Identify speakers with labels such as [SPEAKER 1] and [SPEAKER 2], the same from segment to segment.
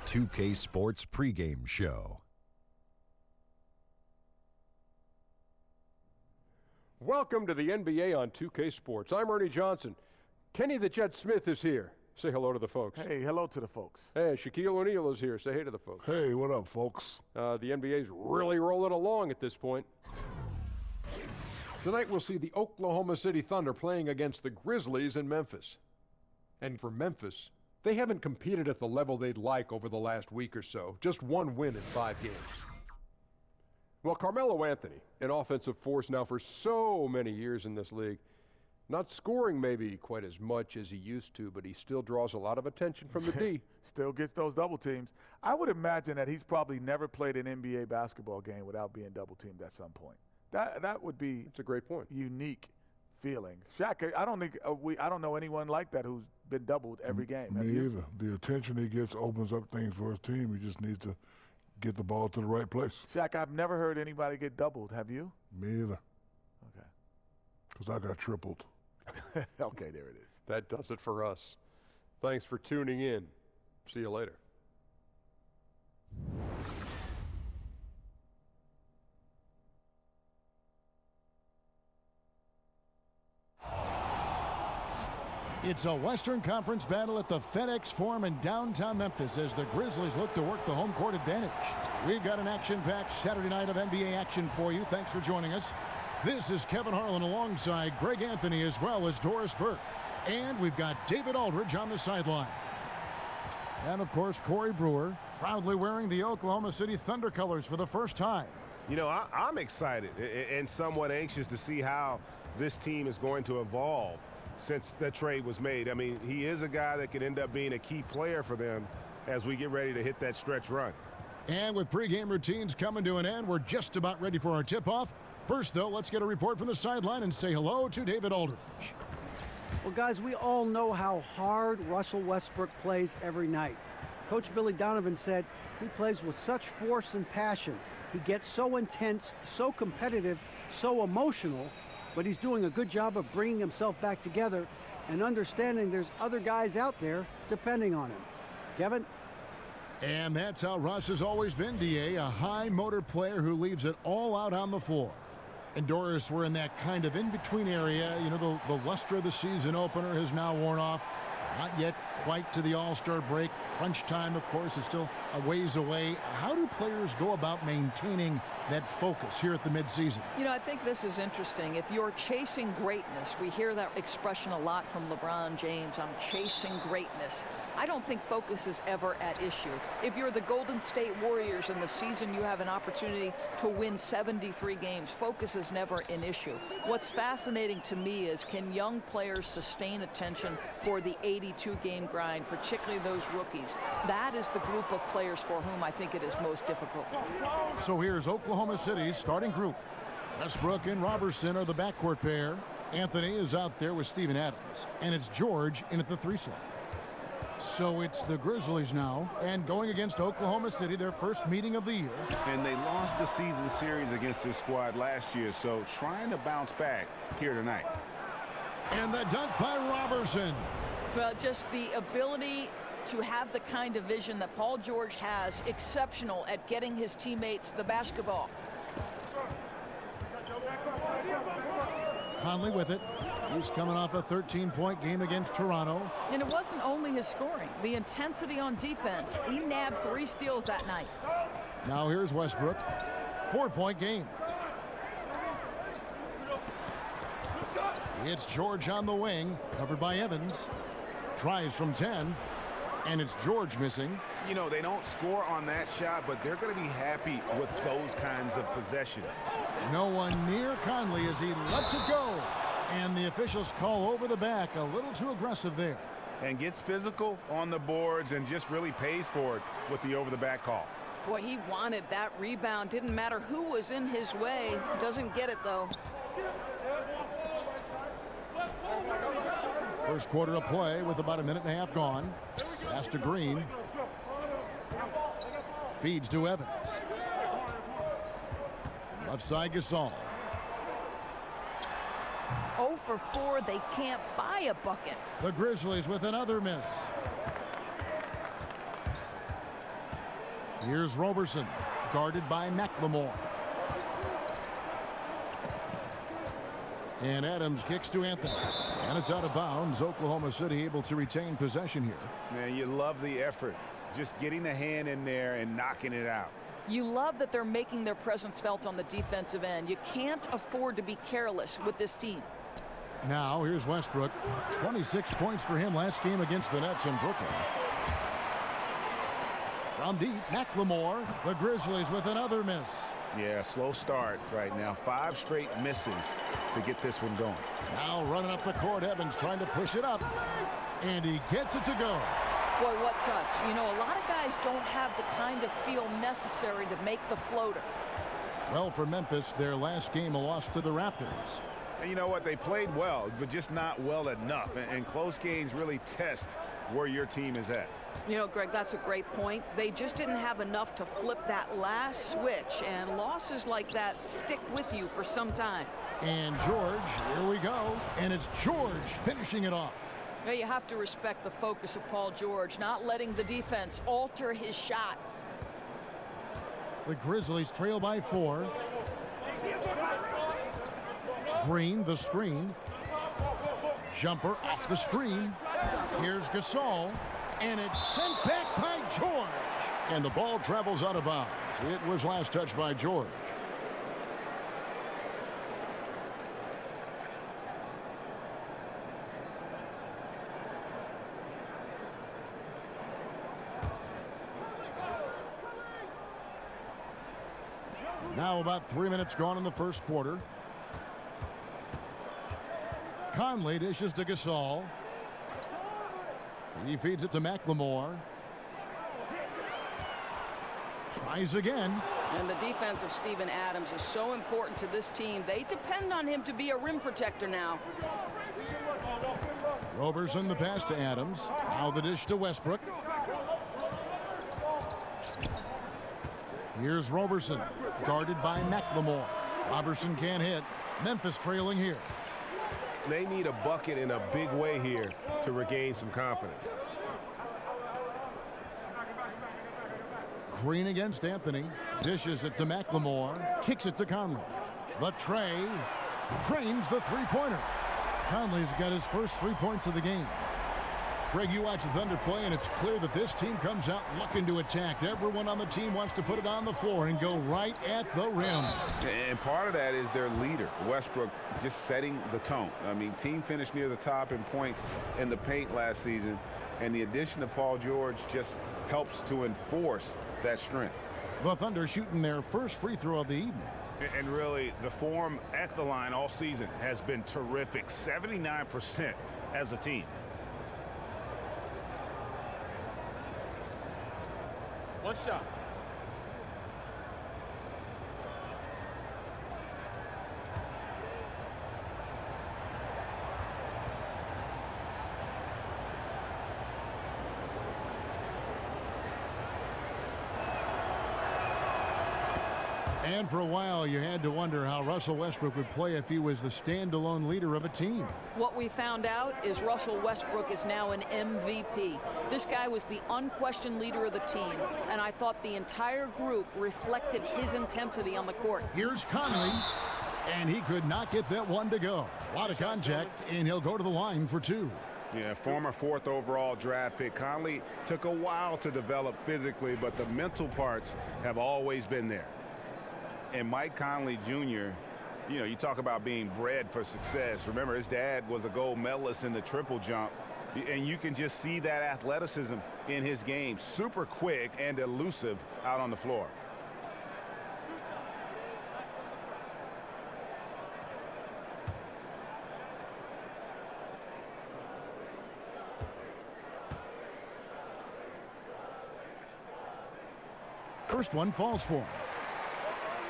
[SPEAKER 1] 2K Sports pregame show.
[SPEAKER 2] Welcome to the NBA on 2K Sports. I'm Ernie Johnson. Kenny the Jet Smith is here. Say hello to the folks.
[SPEAKER 3] Hey, hello to the folks.
[SPEAKER 2] Hey, Shaquille O'Neal is here. Say hey to the folks.
[SPEAKER 4] Hey, what up, folks?
[SPEAKER 2] The NBA's really rolling along at this point. Tonight we'll see the Oklahoma City Thunder playing against the Grizzlies in Memphis. And for Memphis, they haven't competed at the level they'd like over the last week or so. Just one win in 5 games. Well, Carmelo Anthony, an offensive force now for so many years in this league, not scoring maybe quite as much as he used to, but he still draws a lot of attention from the D.
[SPEAKER 3] Still gets those double teams. I would imagine that he's probably never played an NBA basketball game without being double teamed at some point. That would be.
[SPEAKER 2] It's a great point.
[SPEAKER 3] Unique feeling. Shaq, I don't think I don't know anyone like that who's been doubled every game.
[SPEAKER 4] Me either. The attention he gets opens up things for his team. He just needs to get the ball to the right place.
[SPEAKER 3] Shaq, I've never heard anybody get doubled. Have you?
[SPEAKER 4] Me either.
[SPEAKER 3] Okay.
[SPEAKER 4] Because I got tripled.
[SPEAKER 3] Okay, there it is.
[SPEAKER 2] That does it for us. Thanks for tuning in. See you later.
[SPEAKER 5] It's a Western Conference battle at the FedEx Forum in downtown Memphis as the Grizzlies look to work the home court advantage. We've got an action-packed Saturday night of NBA action for you. Thanks for joining us. This is Kevin Harlan alongside Greg Anthony as well as Doris Burke. And we've got David Aldridge on the sideline. And, of course, Corey Brewer, proudly wearing the Oklahoma City Thunder colors for the first time.
[SPEAKER 6] You know, I'm excited and somewhat anxious to see how this team is going to evolve since the trade was made. I mean, he is a guy that could end up being a key player for them as we get ready to hit that stretch run.
[SPEAKER 5] And with pregame routines coming to an end, we're just about ready for our tip-off. First, though, let's get a report from the sideline and say hello to David Aldridge.
[SPEAKER 7] Well, guys, we all know how hard Russell Westbrook plays every night. Coach Billy Donovan said he plays with such force and passion. He gets so intense, so competitive, so emotional, but he's doing a good job of bringing himself back together and understanding there's other guys out there depending on him. Kevin?
[SPEAKER 5] And that's how Russ has always been, D.A., a high-motor player who leaves it all out on the floor. And Doris, we're in that kind of in-between area. You know, the luster of the season opener has now worn off. Not yet quite to the All-Star break. Crunch time, of course, is still a ways away. How do players go about maintaining that focus here at the midseason?
[SPEAKER 8] You know, I think this is interesting. If you're chasing greatness, we hear that expression a lot from LeBron James, I'm chasing greatness. I don't think focus is ever at issue. If you're the Golden State Warriors in the season, you have an opportunity to win 73 games. Focus is never an issue. What's fascinating to me is, can young players sustain attention for the 82-game grind, particularly those rookies? That is the group of players for whom I think it is most difficult.
[SPEAKER 5] So here's Oklahoma City's starting group. Westbrook and Robertson are the backcourt pair. Anthony is out there with Steven Adams. And it's George in at the 3 slot. So it's the Grizzlies now, and going against Oklahoma City, their first meeting of the year.
[SPEAKER 6] And they lost the season series against this squad last year, so trying to bounce back here tonight.
[SPEAKER 5] And the dunk by Robertson.
[SPEAKER 8] Well, just the ability to have the kind of vision that Paul George has, exceptional at getting his teammates the basketball.
[SPEAKER 5] Conley with it. He's coming off a 13-point game against Toronto.
[SPEAKER 8] And it wasn't only his scoring. The intensity on defense. He nabbed 3 steals that night.
[SPEAKER 5] Now here's Westbrook. 4-point game. It's George on the wing, covered by Evans. Tries from 10, and it's George missing.
[SPEAKER 6] You know, they don't score on that shot, but they're going to be happy with those kinds of possessions.
[SPEAKER 5] No one near Conley as he lets it go. And the officials call over the back, a little too aggressive there.
[SPEAKER 6] And gets physical on the boards and just really pays for it with the over-the-back call.
[SPEAKER 8] Boy, he wanted that rebound. Didn't matter who was in his way. Doesn't get it, though.
[SPEAKER 5] First quarter of play with about a minute and a half gone. Pass to Green. Feeds to Evans. Left side Gasol.
[SPEAKER 8] 0 for 4. They can't buy a bucket.
[SPEAKER 5] The Grizzlies with another miss. Here's Roberson, guarded by McLemore. And Adams kicks to Anthony. And it's out of bounds. Oklahoma City able to retain possession here.
[SPEAKER 6] Man, you love the effort. Just getting the hand in there and knocking it out.
[SPEAKER 8] You love that they're making their presence felt on the defensive end. You can't afford to be careless with this team.
[SPEAKER 5] Now here's Westbrook. 26 points for him last game against the Nets in Brooklyn. From deep, McLemore. The Grizzlies with another miss.
[SPEAKER 6] Yeah, slow start right now. 5 straight misses to get this one going.
[SPEAKER 5] Now running up the court, Evans trying to push it up. And he gets it to go.
[SPEAKER 8] Boy, what touch. You know, a lot of guys don't have the kind of feel necessary to make the floater.
[SPEAKER 5] Well, for Memphis, their last game a loss to the Raptors.
[SPEAKER 6] And you know what? They played well, but just not well enough. And close games really test where your team is at.
[SPEAKER 8] You know, Greg, that's a great point. They just didn't have enough to flip that last switch, and losses like that stick with you for some time.
[SPEAKER 5] And George, here we go. And it's George finishing it off.
[SPEAKER 8] Well, you have to respect the focus of Paul George, not letting the defense alter his shot.
[SPEAKER 5] The Grizzlies trail by 4. Green, the screen. Jumper off the screen. Here's Gasol. And it's sent back by George. And the ball travels out of bounds. It was last touched by George. Now about 3 minutes gone in the first quarter. Conley dishes to Gasol. He feeds it to McLemore. Tries again.
[SPEAKER 8] And the defense of Steven Adams is so important to this team. They depend on him to be a rim protector now.
[SPEAKER 5] Roberson the pass to Adams. Now the dish to Westbrook. Here's Roberson, guarded by McLemore. Roberson can't hit. Memphis trailing here.
[SPEAKER 6] They need a bucket in a big way here to regain some confidence.
[SPEAKER 5] Green against Anthony. Dishes it to McLemore. Kicks it to Conley. The tray. Drains the three-pointer. Conley's got his first 3 points of the game. Greg, you watch the Thunder play, and it's clear that this team comes out looking to attack. Everyone on the team wants to put it on the floor and go right at the rim.
[SPEAKER 6] And part of that is their leader, Westbrook, just setting the tone. I mean, team finished near the top in points in the paint last season, and the addition of Paul George just helps to enforce that strength.
[SPEAKER 5] The Thunder shooting their first free throw of the evening.
[SPEAKER 6] And really, the form at the line all season has been terrific, 79% as a team.
[SPEAKER 9] One shot.
[SPEAKER 5] And for a while, you had to wonder how Russell Westbrook would play if he was the standalone leader of a team.
[SPEAKER 8] What we found out is Russell Westbrook is now an MVP. This guy was the unquestioned leader of the team, and I thought the entire group reflected his intensity on the court.
[SPEAKER 5] Here's Conley, and he could not get that one to go. A lot of contact, and he'll go to the line for 2.
[SPEAKER 6] Yeah, former 4th overall draft pick. Conley took a while to develop physically, but the mental parts have always been there. And Mike Conley Jr., you know, you talk about being bred for success. Remember, his dad was a gold medalist in the triple jump. And you can just see that athleticism in his game. Super quick and elusive out on the floor.
[SPEAKER 5] First one falls for him.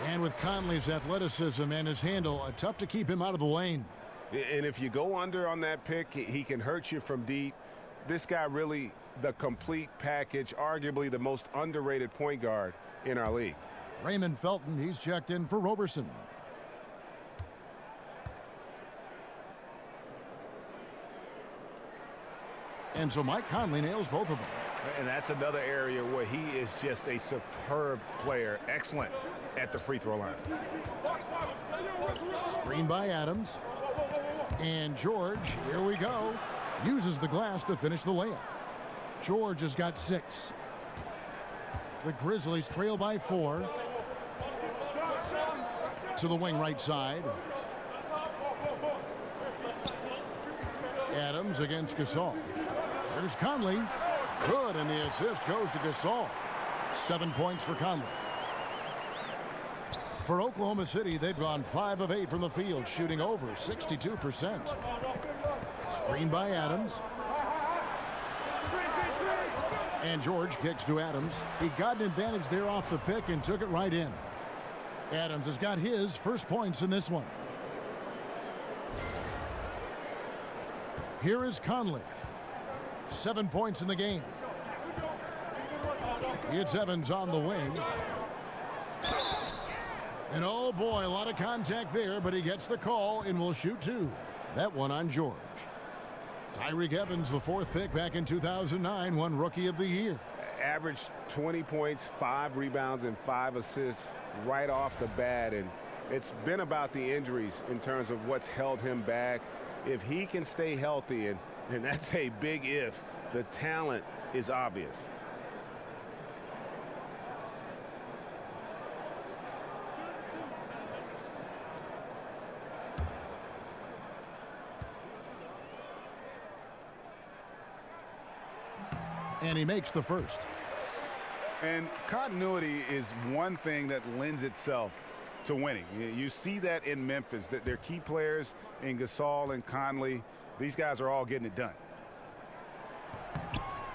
[SPEAKER 5] And with Conley's athleticism and his handle, tough to keep him out of the lane.
[SPEAKER 6] And if you go under on that pick, he can hurt you from deep. This guy really the complete package, arguably the most underrated point guard in our league.
[SPEAKER 5] Raymond Felton, he's checked in for Roberson. And so Mike Conley nails both of them.
[SPEAKER 6] And that's another area where he is just a superb player, excellent at the free throw line.
[SPEAKER 5] Screen by Adams. And George, here we go, uses the glass to finish the layup. George has got 6. The Grizzlies trail by 4. To the wing right side. Adams against Gasol. There's Conley. Good, and the assist goes to Gasol. 7 points for Conley. For Oklahoma City, they've gone 5 of 8 from the field, shooting over 62%. Screen by Adams. And George kicks to Adams. He got an advantage there off the pick and took it right in. Adams has got his first points in this one. Here is Conley. 7 points in the game. It's Evans on the wing. And oh boy, a lot of contact there, but he gets the call and will shoot 2. That one on George. Tyreke Evans, the 4th pick back in 2009, won Rookie of the Year.
[SPEAKER 6] Averaged 20 points, 5 rebounds, and 5 assists right off the bat. And it's been about the injuries in terms of what's held him back. If he can stay healthy, and that's a big if, the talent is obvious.
[SPEAKER 5] And he makes the first.
[SPEAKER 6] And continuity is one thing that lends itself to winning. You see that in Memphis, that their key players in Gasol and Conley, these guys are all getting it done.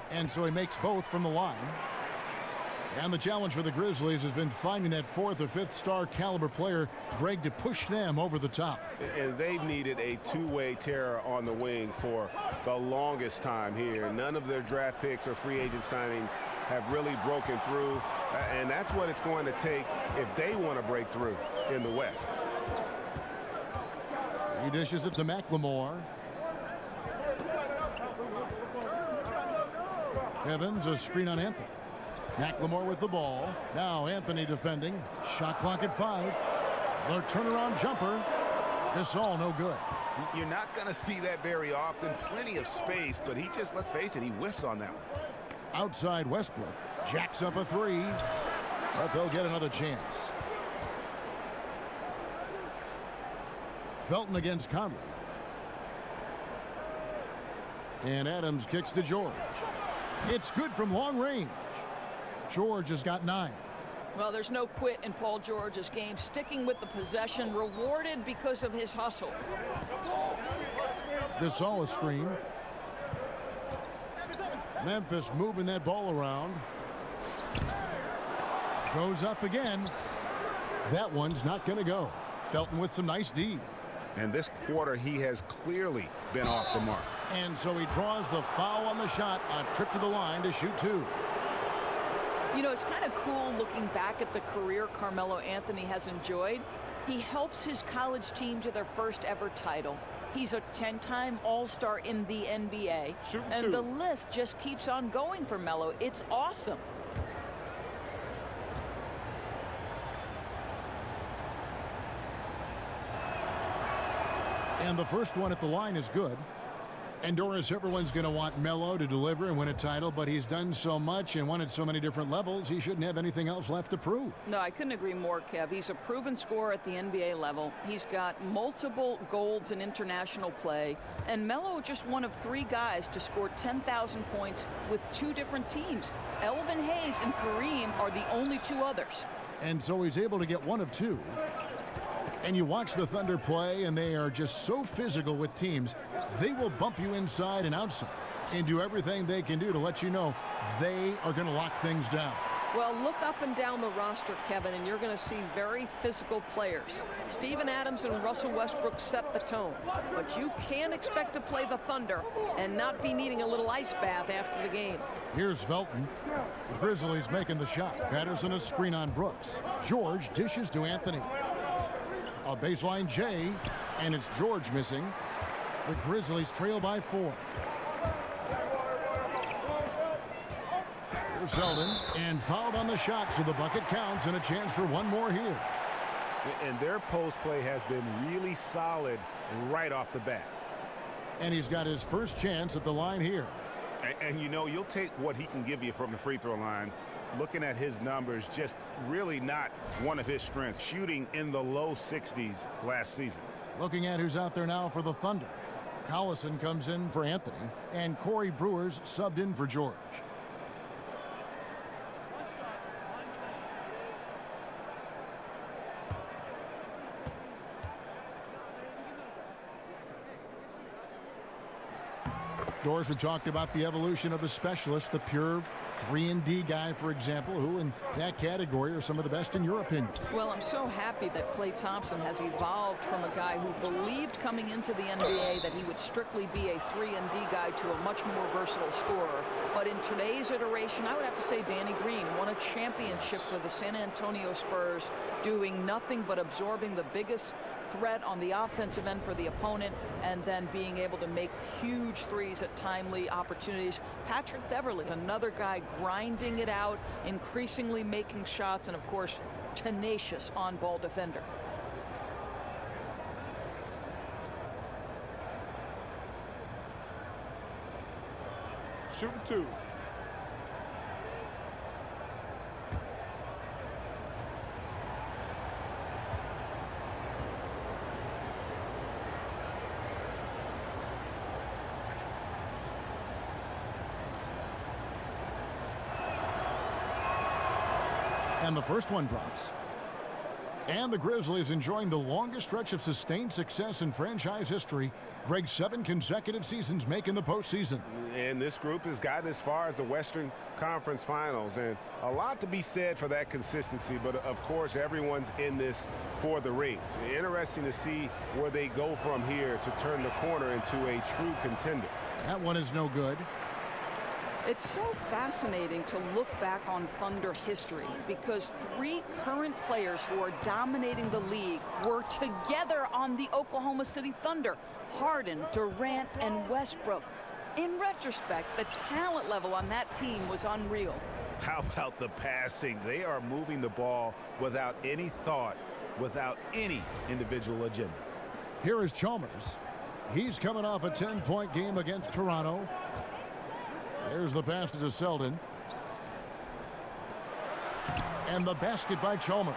[SPEAKER 5] And so he makes both from the line. And the challenge for the Grizzlies has been finding that 4th or 5th star caliber player, Greg, to push them over the top.
[SPEAKER 6] And they've needed a two-way terror on the wing for the longest time here. None of their draft picks or free agent signings have really broken through. And that's what it's going to take if they want to break through in the West.
[SPEAKER 5] He dishes it to McLemore. Evans, a screen on Anthony. McLemore with the ball. Now Anthony defending. Shot clock at 5. The turnaround jumper. Gasol no good.
[SPEAKER 6] You're not going to see that very often. Plenty of space, but he just, let's face it, he whiffs on that one.
[SPEAKER 5] Outside Westbrook. Jacks up a 3. But they'll get another chance. Felton against Conley. And Adams kicks to George. It's good from long range. George has got 9.
[SPEAKER 8] Well, there's no quit in Paul George's game. Sticking with the possession, rewarded because of his hustle.
[SPEAKER 5] Gasol a screen. Memphis moving that ball around. Goes up again. That one's not going to go. Felton with some nice D.
[SPEAKER 6] And this quarter, he has clearly been off the mark.
[SPEAKER 5] And so he draws the foul on the shot. A trip to the line to shoot 2.
[SPEAKER 8] You know, it's kind of cool looking back at the career Carmelo Anthony has enjoyed. He helps his college team to their first ever title. He's a 10-time All-Star in the NBA. And the list just keeps on going for Melo. It's awesome.
[SPEAKER 5] And the first one at the line is good. And Doris, everyone's going to want Melo to deliver and win a title, but he's done so much and won at so many different levels, he shouldn't have anything else left to prove.
[SPEAKER 8] No, I couldn't agree more, Kev. He's a proven scorer at the NBA level. He's got multiple golds in international play. And Melo just one of 3 guys to score 10,000 points with 2 different teams. Elvin Hayes and Kareem are the only 2 others.
[SPEAKER 5] And so he's able to get 1 of 2. And you watch the Thunder play, and they are just so physical with teams. They will bump you inside and outside and do everything they can do to let you know they are going to lock things down.
[SPEAKER 8] Well, look up and down the roster, Kevin, and you're going to see very physical players. Steven Adams and Russell Westbrook set the tone. But you can't expect to play the Thunder and not be needing a little ice bath after the game.
[SPEAKER 5] Here's Felton. The Grizzlies making the shot. Patterson a screen on Brooks. George dishes to Anthony. A baseline J, and it's George missing. The Grizzlies trail by 4. Here's Zeldin, and fouled on the shot, so the bucket counts, and a chance for one more here.
[SPEAKER 6] And their post play has been really solid right off the bat.
[SPEAKER 5] And he's got his first chance at the line here.
[SPEAKER 6] And you know, you'll take what he can give you from the free throw line. Looking at his numbers, just really not one of his strengths. Shooting in the low 60s last season.
[SPEAKER 5] Looking at who's out there now for the Thunder. Collison comes in for Anthony, and Corey Brewer's subbed in for George. Doors, we talked about the evolution of the specialist, the pure 3-and-D guy, for example, who in that category are some of the best in your opinion.
[SPEAKER 8] Well, I'm so happy that Klay Thompson has evolved from a guy who believed coming into the NBA that he would strictly be a 3-and-D guy to a much more versatile scorer. But in today's iteration, I would have to say Danny Green won a championship for the San Antonio Spurs, doing nothing but absorbing the biggest threat on the offensive end for the opponent, and then being able to make huge threes at timely opportunities. Patrick Beverley, another guy grinding it out, increasingly making shots, and of course tenacious on-ball defender.
[SPEAKER 3] Shooting two.
[SPEAKER 5] And the first one drops. And the Grizzlies enjoying the longest stretch of sustained success in franchise history. Greg, 7 consecutive seasons making the postseason.
[SPEAKER 6] And this group has gotten as far as the Western Conference Finals. And a lot to be said for that consistency. But, of course, everyone's in this for the rings. Interesting to see where they go from here to turn the corner into a true contender.
[SPEAKER 5] That one is no good.
[SPEAKER 8] It's so fascinating to look back on Thunder history because 3 current players who are dominating the league were together on the Oklahoma City Thunder. Harden, Durant, and Westbrook. In retrospect, the talent level on that team was unreal.
[SPEAKER 6] How about the passing? They are moving the ball without any thought, without any individual agendas.
[SPEAKER 5] Here is Chalmers. He's coming off a 10-point game against Toronto. There's the pass to Zeldin. And the basket by Chalmers.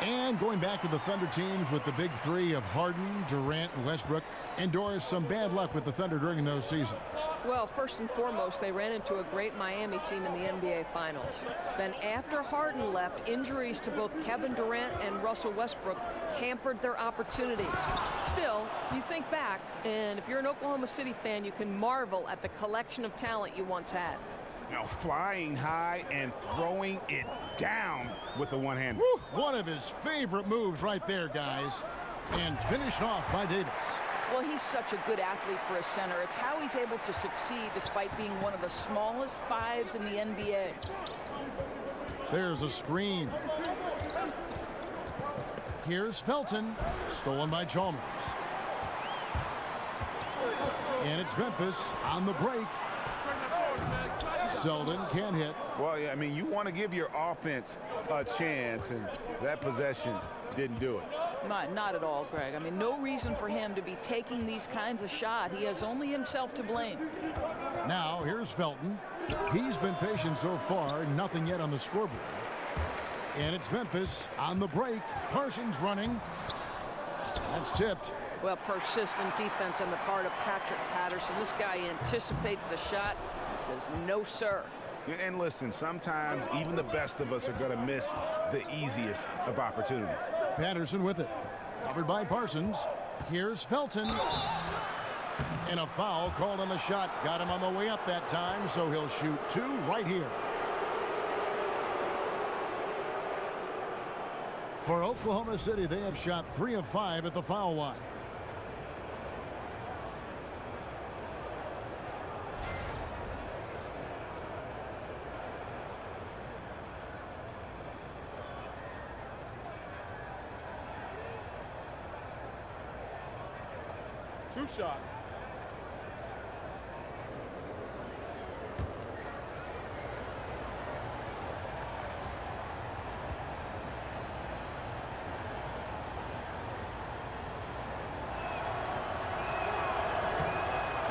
[SPEAKER 5] And going back to the Thunder teams with the big 3 of Harden, Durant, and Westbrook. Endures some bad luck with the Thunder during those seasons.
[SPEAKER 9] Well, first and foremost, they ran into a great Miami team in the NBA Finals. Then after Harden left, injuries to both Kevin Durant and Russell Westbrook hampered their opportunities. Still, you think back, and if you're an Oklahoma City fan, you can marvel at the collection of talent you once had.
[SPEAKER 6] Now flying high and throwing it down with the one-hander.
[SPEAKER 5] One of his favorite moves right there, guys. And finished off by Davis.
[SPEAKER 8] Well, he's such a good athlete for a center. It's how he's able to succeed despite being one of the smallest 5s in the NBA.
[SPEAKER 5] There's a screen. Here's Felton. Stolen by Chalmers. And it's Memphis on the break. Zeldin can't hit.
[SPEAKER 6] Well, yeah, I mean, you want to give your offense a chance, and that possession didn't do it.
[SPEAKER 8] Not at all, Greg. I mean, no reason for him to be taking these kinds of shots. He has only himself to blame.
[SPEAKER 5] Now, here's Felton. He's been patient so far, nothing yet on the scoreboard. And it's Memphis on the break. Parsons running. That's tipped.
[SPEAKER 9] Well, persistent defense on the part of Patrick Patterson. This guy anticipates the shot and says, no, sir.
[SPEAKER 6] And listen, sometimes even the best of us are going to miss the easiest of opportunities.
[SPEAKER 5] Patterson with it. Covered by Parsons. Here's Felton. And a foul called on the shot. Got him on the way up that time, so he'll shoot 2 right here. For Oklahoma City, they have shot 3 of 5 at the foul line.
[SPEAKER 3] Two shots.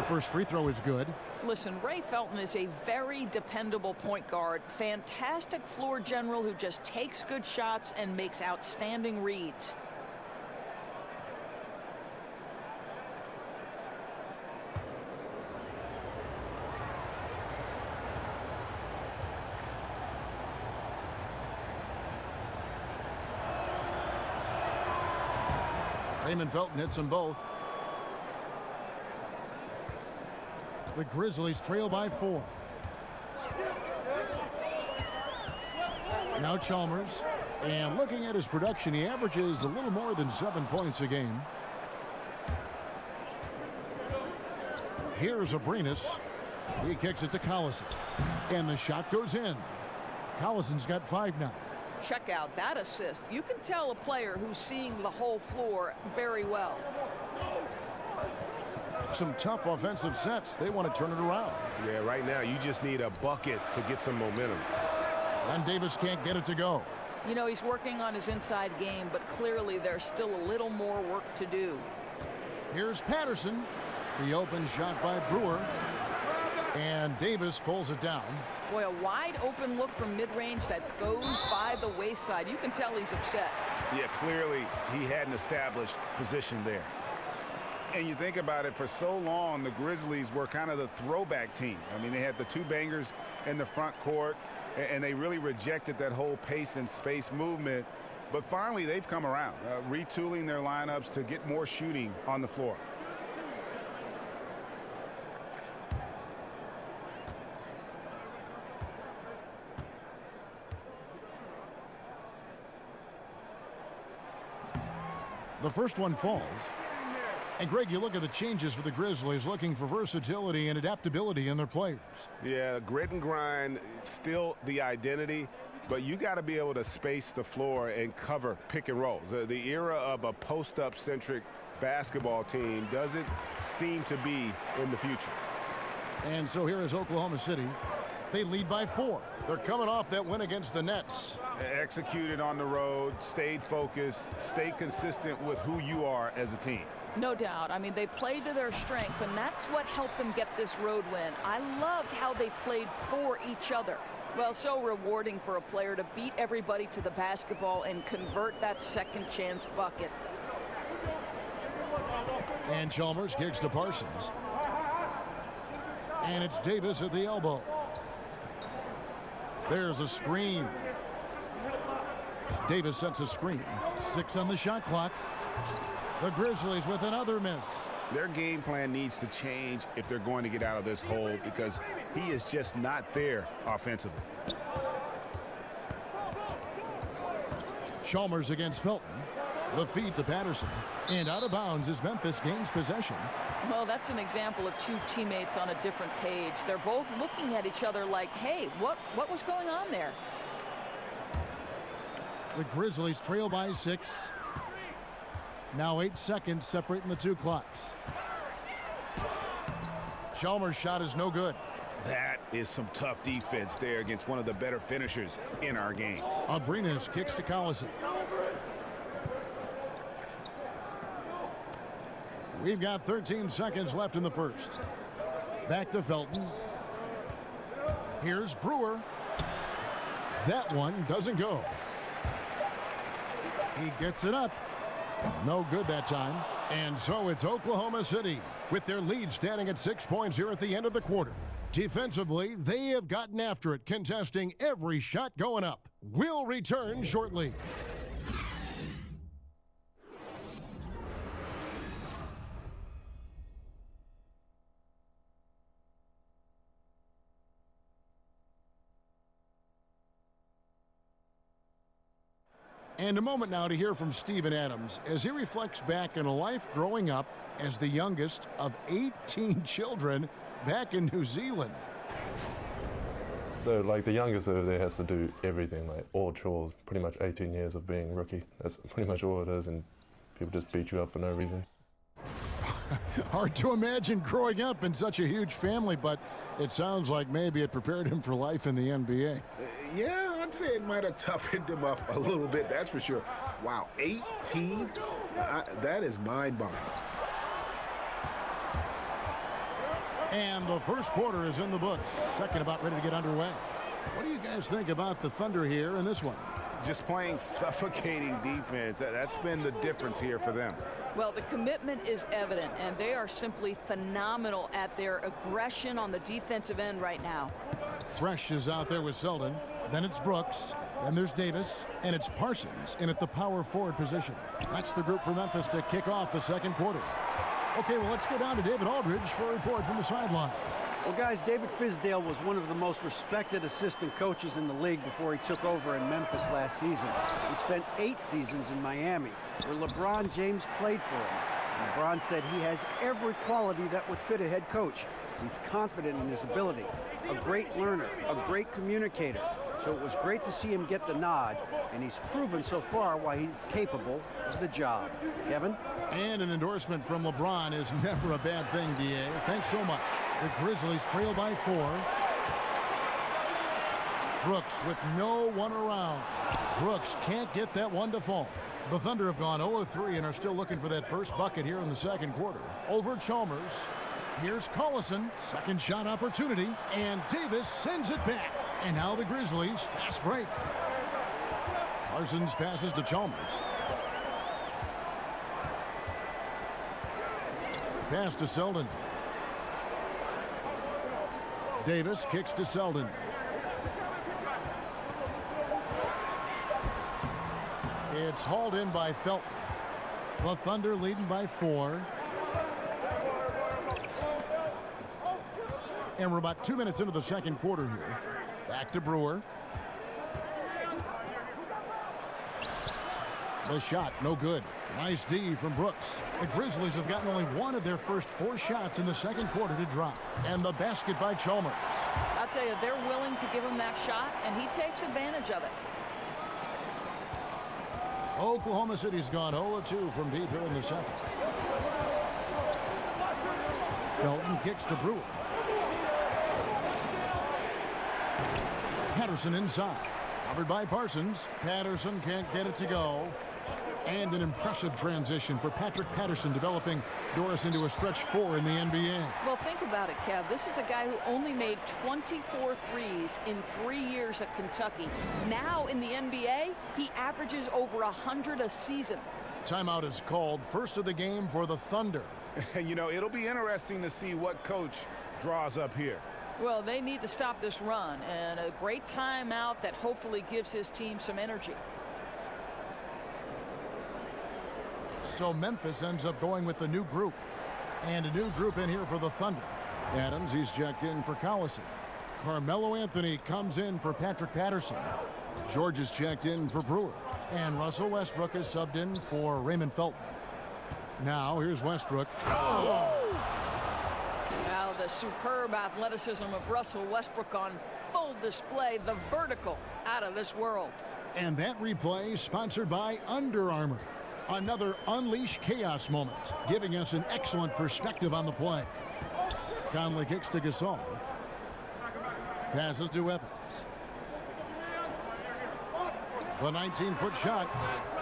[SPEAKER 5] The first free throw is good.
[SPEAKER 8] Listen, Ray Felton is a very dependable point guard. Fantastic floor general who just takes good shots and makes outstanding reads.
[SPEAKER 5] Raymond Felton hits them both. The Grizzlies trail by 4. Now Chalmers, and looking at his production, he averages a little more than 7 points a game. Here's Abrinas. He kicks it to Collison, and the shot goes in. Collison's got 5 now.
[SPEAKER 8] Check out that assist. You can tell a player who's seeing the whole floor very well.
[SPEAKER 5] Some tough offensive sets. They want to turn it around.
[SPEAKER 6] Yeah, right now you just need a bucket to get some momentum.
[SPEAKER 5] And Davis can't get it to go.
[SPEAKER 8] You know, he's working on his inside game, but clearly there's still a little more work to do.
[SPEAKER 5] Here's Patterson. The open shot by Brewer. And Davis pulls it down.
[SPEAKER 8] Boy, a wide open look from mid-range that goes by the wayside. You can tell he's upset.
[SPEAKER 10] Yeah, clearly he had an established position there. And you think about it, for so long, the Grizzlies were kind of the throwback team. I mean, they had the 2 bangers in the front court, and they really rejected that whole pace and space movement. But finally, they've come around, retooling their lineups to get more shooting on the floor.
[SPEAKER 5] The first one falls. And Greg, you look at the changes for the Grizzlies, looking for versatility and adaptability in their players.
[SPEAKER 6] Yeah, grit and grind, still the identity, but you got to be able to space the floor and cover pick and rolls. The era of a post-up centric basketball team doesn't seem to be in the future.
[SPEAKER 5] And so here is Oklahoma City. They lead by 4. They're coming off that win against the Nets.
[SPEAKER 10] Executed on the road, stayed focused, stayed consistent with who you are as a team.
[SPEAKER 8] No doubt. I mean, they played to their strengths, and that's what helped them get this road win. I loved how they played for each other. Well, so rewarding for a player to beat everybody to the basketball and convert that second chance bucket.
[SPEAKER 5] And Chalmers kicks to Parsons. And it's Davis at the elbow. There's a screen. Davis sets a screen. 6 on the shot clock. The Grizzlies with another miss.
[SPEAKER 10] Their game plan needs to change if they're going to get out of this hole, because he is just not there offensively.
[SPEAKER 5] Chalmers against Felton. The feed to Patterson. And out of bounds as Memphis gains possession.
[SPEAKER 8] Well, that's an example of 2 teammates on a different page. They're both looking at each other like, hey, what was going on there?
[SPEAKER 5] The Grizzlies trail by 6. Now 8 seconds separating the 2 clocks. Chalmers' shot is no good.
[SPEAKER 10] That is some tough defense there against one of the better finishers in our game.
[SPEAKER 5] Abrinas kicks to Collison. We've got 13 seconds left in the first. Back to Felton. Here's Brewer. That one doesn't go. He gets it up. No good that time. And so it's Oklahoma City with their lead standing at 6 points here at the end of the quarter. Defensively, they have gotten after it, contesting every shot going up. We'll return shortly. And a moment now to hear from Steven Adams as he reflects back on a life growing up as the youngest of 18 children back in New Zealand.
[SPEAKER 11] So, like, the youngest over there has to do everything, like all chores, pretty much 18 years of being rookie. That's pretty much all it is, and people just beat you up for no reason.
[SPEAKER 5] Hard to imagine growing up in such a huge family, but it sounds like maybe it prepared him for life in the NBA.
[SPEAKER 10] Yeah, I'd say it might have toughened him up a little bit, that's for sure. Wow, 18? That is mind-boggling.
[SPEAKER 5] And the first quarter is in the books. Second about ready to get underway. What do you guys think about the Thunder here in this one?
[SPEAKER 10] Just playing suffocating defense. That's been the difference here for them.
[SPEAKER 8] Well, the commitment is evident, and they are simply phenomenal at their aggression on the defensive end right now.
[SPEAKER 5] Thresh is out there with Selden. Then it's Brooks. Then there's Davis. And it's Parsons in at the power forward position. That's the group for Memphis to kick off the second quarter. Okay, well, let's go down to David Aldridge for a report from the sideline.
[SPEAKER 7] Well, guys, David Fizdale was one of the most respected assistant coaches in the league before he took over in Memphis last season. He spent 8 seasons in Miami, where LeBron James played for him. LeBron said he has every quality that would fit a head coach. He's confident in his ability, a great learner, a great communicator. So it was great to see him get the nod, and he's proven so far why he's capable of the job. Kevin?
[SPEAKER 5] And an endorsement from LeBron is never a bad thing, D.A. Thanks so much. The Grizzlies trail by 4. Brooks with no one around. Brooks can't get that one to fall. The Thunder have gone 0-3 and are still looking for that first bucket here in the second quarter. Over Chalmers. Here's Collison. Second shot opportunity. And Davis sends it back. And now the Grizzlies fast break. Parsons passes to Chalmers. Pass to Selden. Davis kicks to Selden. It's hauled in by Felton. The Thunder leading by 4. And we're about 2 minutes into the second quarter here. Back to Brewer. The shot, no good. Nice D from Brooks. The Grizzlies have gotten only one of their first 4 shots in the second quarter to drop. And the basket by Chalmers.
[SPEAKER 8] I'll tell you, they're willing to give him that shot, and he takes advantage of it.
[SPEAKER 5] Oklahoma City's gone 0-2 from deep here in the second. Felton kicks to Brewer. Patterson inside. Covered by Parsons. Patterson can't get it to go. And an impressive transition for Patrick Patterson, developing Doris into a stretch 4 in the NBA.
[SPEAKER 8] Well, think about it, Kev. This is a guy who only made 24 threes in 3 years at Kentucky. Now in the NBA, he averages over 100 a season.
[SPEAKER 5] Timeout is called. First of the game for the Thunder.
[SPEAKER 10] You know, it'll be interesting to see what coach draws up here.
[SPEAKER 8] Well, they need to stop this run, and a great timeout that hopefully gives his team some energy.
[SPEAKER 5] So Memphis ends up going with the new group. And a new group in here for the Thunder. Adams, he's checked in for Collison. Carmelo Anthony comes in for Patrick Patterson. George is checked in for Brewer. And Russell Westbrook is subbed in for Raymond Felton. Now here's Westbrook. Oh!
[SPEAKER 8] Now the superb athleticism of Russell Westbrook on full display. The vertical out of this world.
[SPEAKER 5] And that replay sponsored by Under Armour. Another unleash chaos moment, giving us an excellent perspective on the play. Conley kicks to Gasol. Passes to Evans. The 19-foot shot.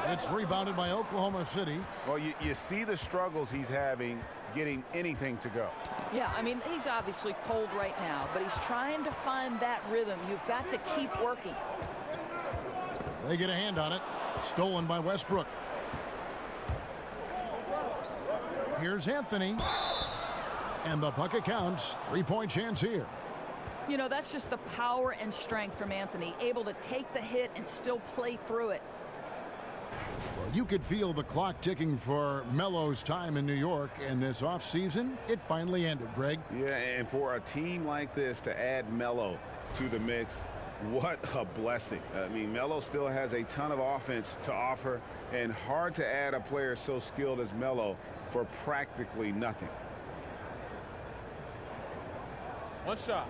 [SPEAKER 5] It's rebounded by Oklahoma City.
[SPEAKER 10] Well, you see the struggles he's having getting anything to go.
[SPEAKER 8] Yeah, I mean, he's obviously cold right now, but he's trying to find that rhythm. You've got to keep working.
[SPEAKER 5] They get a hand on it. Stolen by Westbrook. Here's Anthony. And the bucket counts. 3-point chance here.
[SPEAKER 8] You know, that's just the power and strength from Anthony. Able to take the hit and still play through it.
[SPEAKER 5] Well, you could feel the clock ticking for Melo's time in New York. And this offseason, it finally ended, Greg.
[SPEAKER 10] Yeah, and for a team like this to add Melo to the mix, what a blessing. I mean, Melo still has a ton of offense to offer, and hard to add a player so skilled as Melo for practically nothing.
[SPEAKER 12] One shot.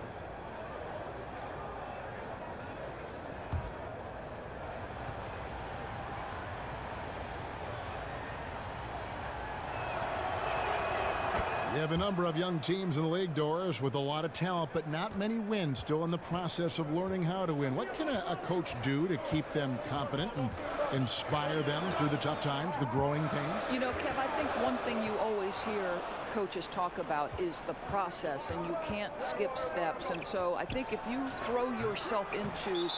[SPEAKER 5] You have a number of young teams in the league, Doris, with a lot of talent, but not many wins. Still in the process of learning how to win. What can a coach do to keep them confident and inspire them through the tough times, the growing pains?
[SPEAKER 8] You know, Kev, I think one thing you always hear coaches talk about is the process, and you can't skip steps. And so I think if you throw yourself into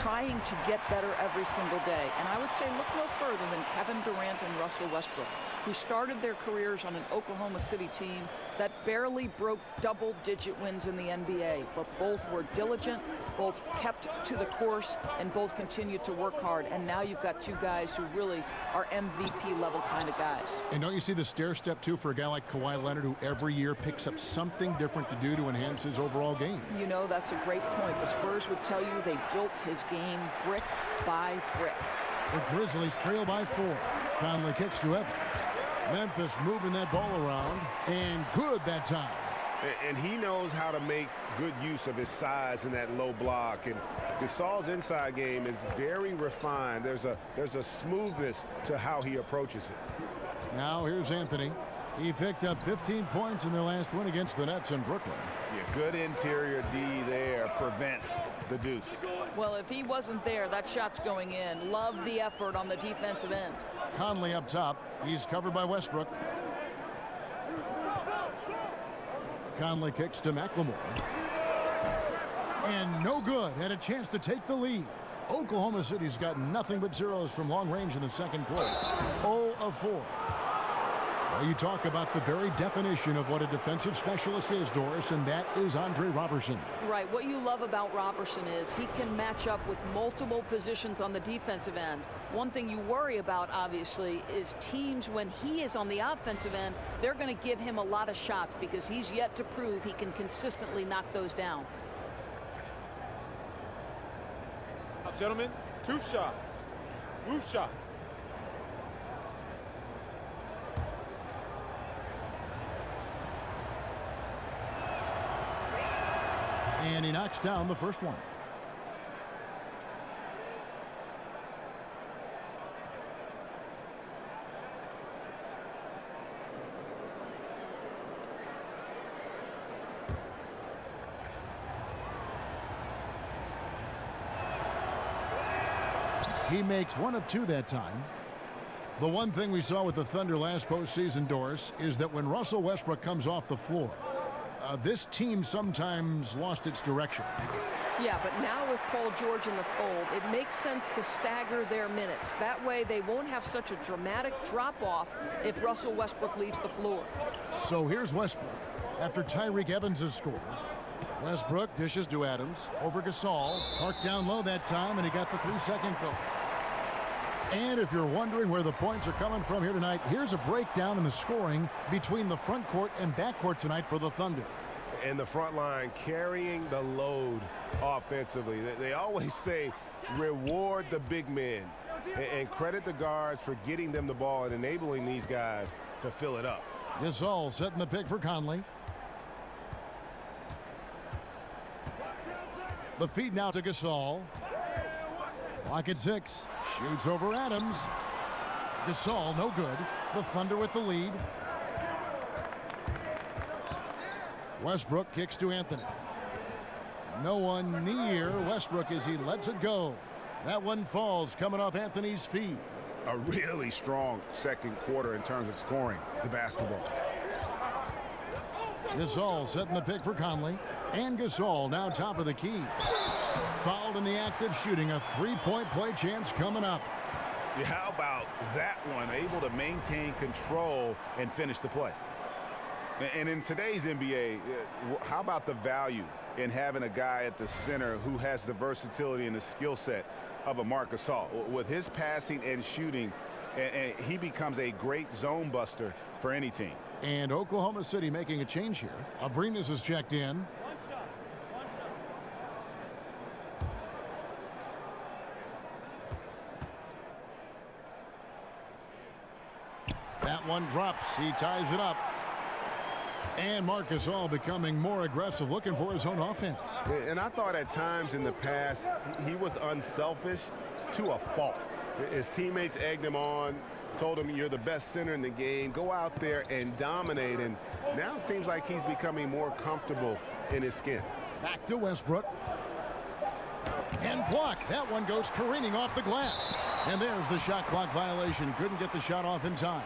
[SPEAKER 8] trying to get better every single day, and I would say look no further than Kevin Durant and Russell Westbrook, who started their careers on an Oklahoma City team that barely broke double-digit wins in the NBA, but both were diligent, both kept to the course, and both continued to work hard. And now you've got two guys who really are MVP-level kind of guys.
[SPEAKER 5] And don't you see the stair step, too, for a guy like Kawhi Leonard, who every year picks up something different to do to enhance his overall game?
[SPEAKER 8] You know, that's a great point. The Spurs would tell you they built his game brick by brick.
[SPEAKER 5] The Grizzlies trail by 4. Conley kicks to Evans. Memphis moving that ball around, and good that time.
[SPEAKER 6] And he knows how to make good use of his size in that low block. And Gasol's inside game is very refined. There's a smoothness to how he approaches it.
[SPEAKER 5] Now here's Anthony. He picked up 15 points in their last win against the Nets in Brooklyn.
[SPEAKER 10] Yeah, good interior D there prevents the deuce.
[SPEAKER 8] Well, if he wasn't there, that shot's going in. Love the effort on the defensive end.
[SPEAKER 5] Conley up top. He's covered by Westbrook. Conley kicks to McLemore. And no good. Had a chance to take the lead. Oklahoma City's got nothing but zeros from long range in the second quarter. 0 of 4. Well, you talk about the very definition of what a defensive specialist is, Doris, and that is Andre Robertson.
[SPEAKER 8] Right. What you love about Robertson is he can match up with multiple positions on the defensive end. One thing you worry about, obviously, is teams when he is on the offensive end, they're going to give him a lot of shots because he's yet to prove he can consistently knock those down.
[SPEAKER 12] Gentlemen, 2 shots. Move shots.
[SPEAKER 5] And he knocks down the first one. He makes 1 of 2 that time. The one thing we saw with the Thunder last postseason, Doris, is that when Russell Westbrook comes off the floor, this team sometimes lost its direction.
[SPEAKER 9] Yeah, but now with Paul George in the fold, it makes sense to stagger their minutes. That way they won't have such a dramatic drop-off if Russell Westbrook leaves the floor.
[SPEAKER 5] So here's Westbrook after Tyreek Evans has scored. Westbrook dishes to Adams over Gasol. Parked down low that time, and he got the 3-second goal. And if you're wondering where the points are coming from here tonight, here's a breakdown in the scoring between the front court and back court tonight for the Thunder.
[SPEAKER 6] And the front line carrying the load offensively. They always say reward the big men and credit the guards for getting them the ball and enabling these guys to fill it up.
[SPEAKER 5] Gasol setting the pick for Conley. The feed now to Gasol. Clock at 6. Shoots over Adams. Gasol, no good. The Thunder with the lead. Westbrook kicks to Anthony. No one near Westbrook as he lets it go. That one falls coming off Anthony's feet.
[SPEAKER 10] A really strong second quarter in terms of scoring the basketball.
[SPEAKER 5] Gasol setting the pick for Conley. And Gasol now top of the key. Fouled in the act of shooting. A 3-point play chance coming up.
[SPEAKER 10] Yeah, how about that one? Able to maintain control and finish the play. And in today's NBA, how about the value in having a guy at the center who has the versatility and the skill set of a Marc Gasol? With his passing and shooting, and he becomes a great zone buster for any team.
[SPEAKER 5] And Oklahoma City making a change here. Abrinas is checked in. That one drops. He ties it up. And Marc Gasol becoming more aggressive, looking for his own offense.
[SPEAKER 6] And I thought at times in the past he was unselfish to a fault. His teammates egged him on, told him you're the best center in the game, go out there and dominate. And now it seems like he's becoming more comfortable in his skin.
[SPEAKER 5] Back to Westbrook. And blocked. That one goes careening off the glass. And there's the shot clock violation. Couldn't get the shot off in time.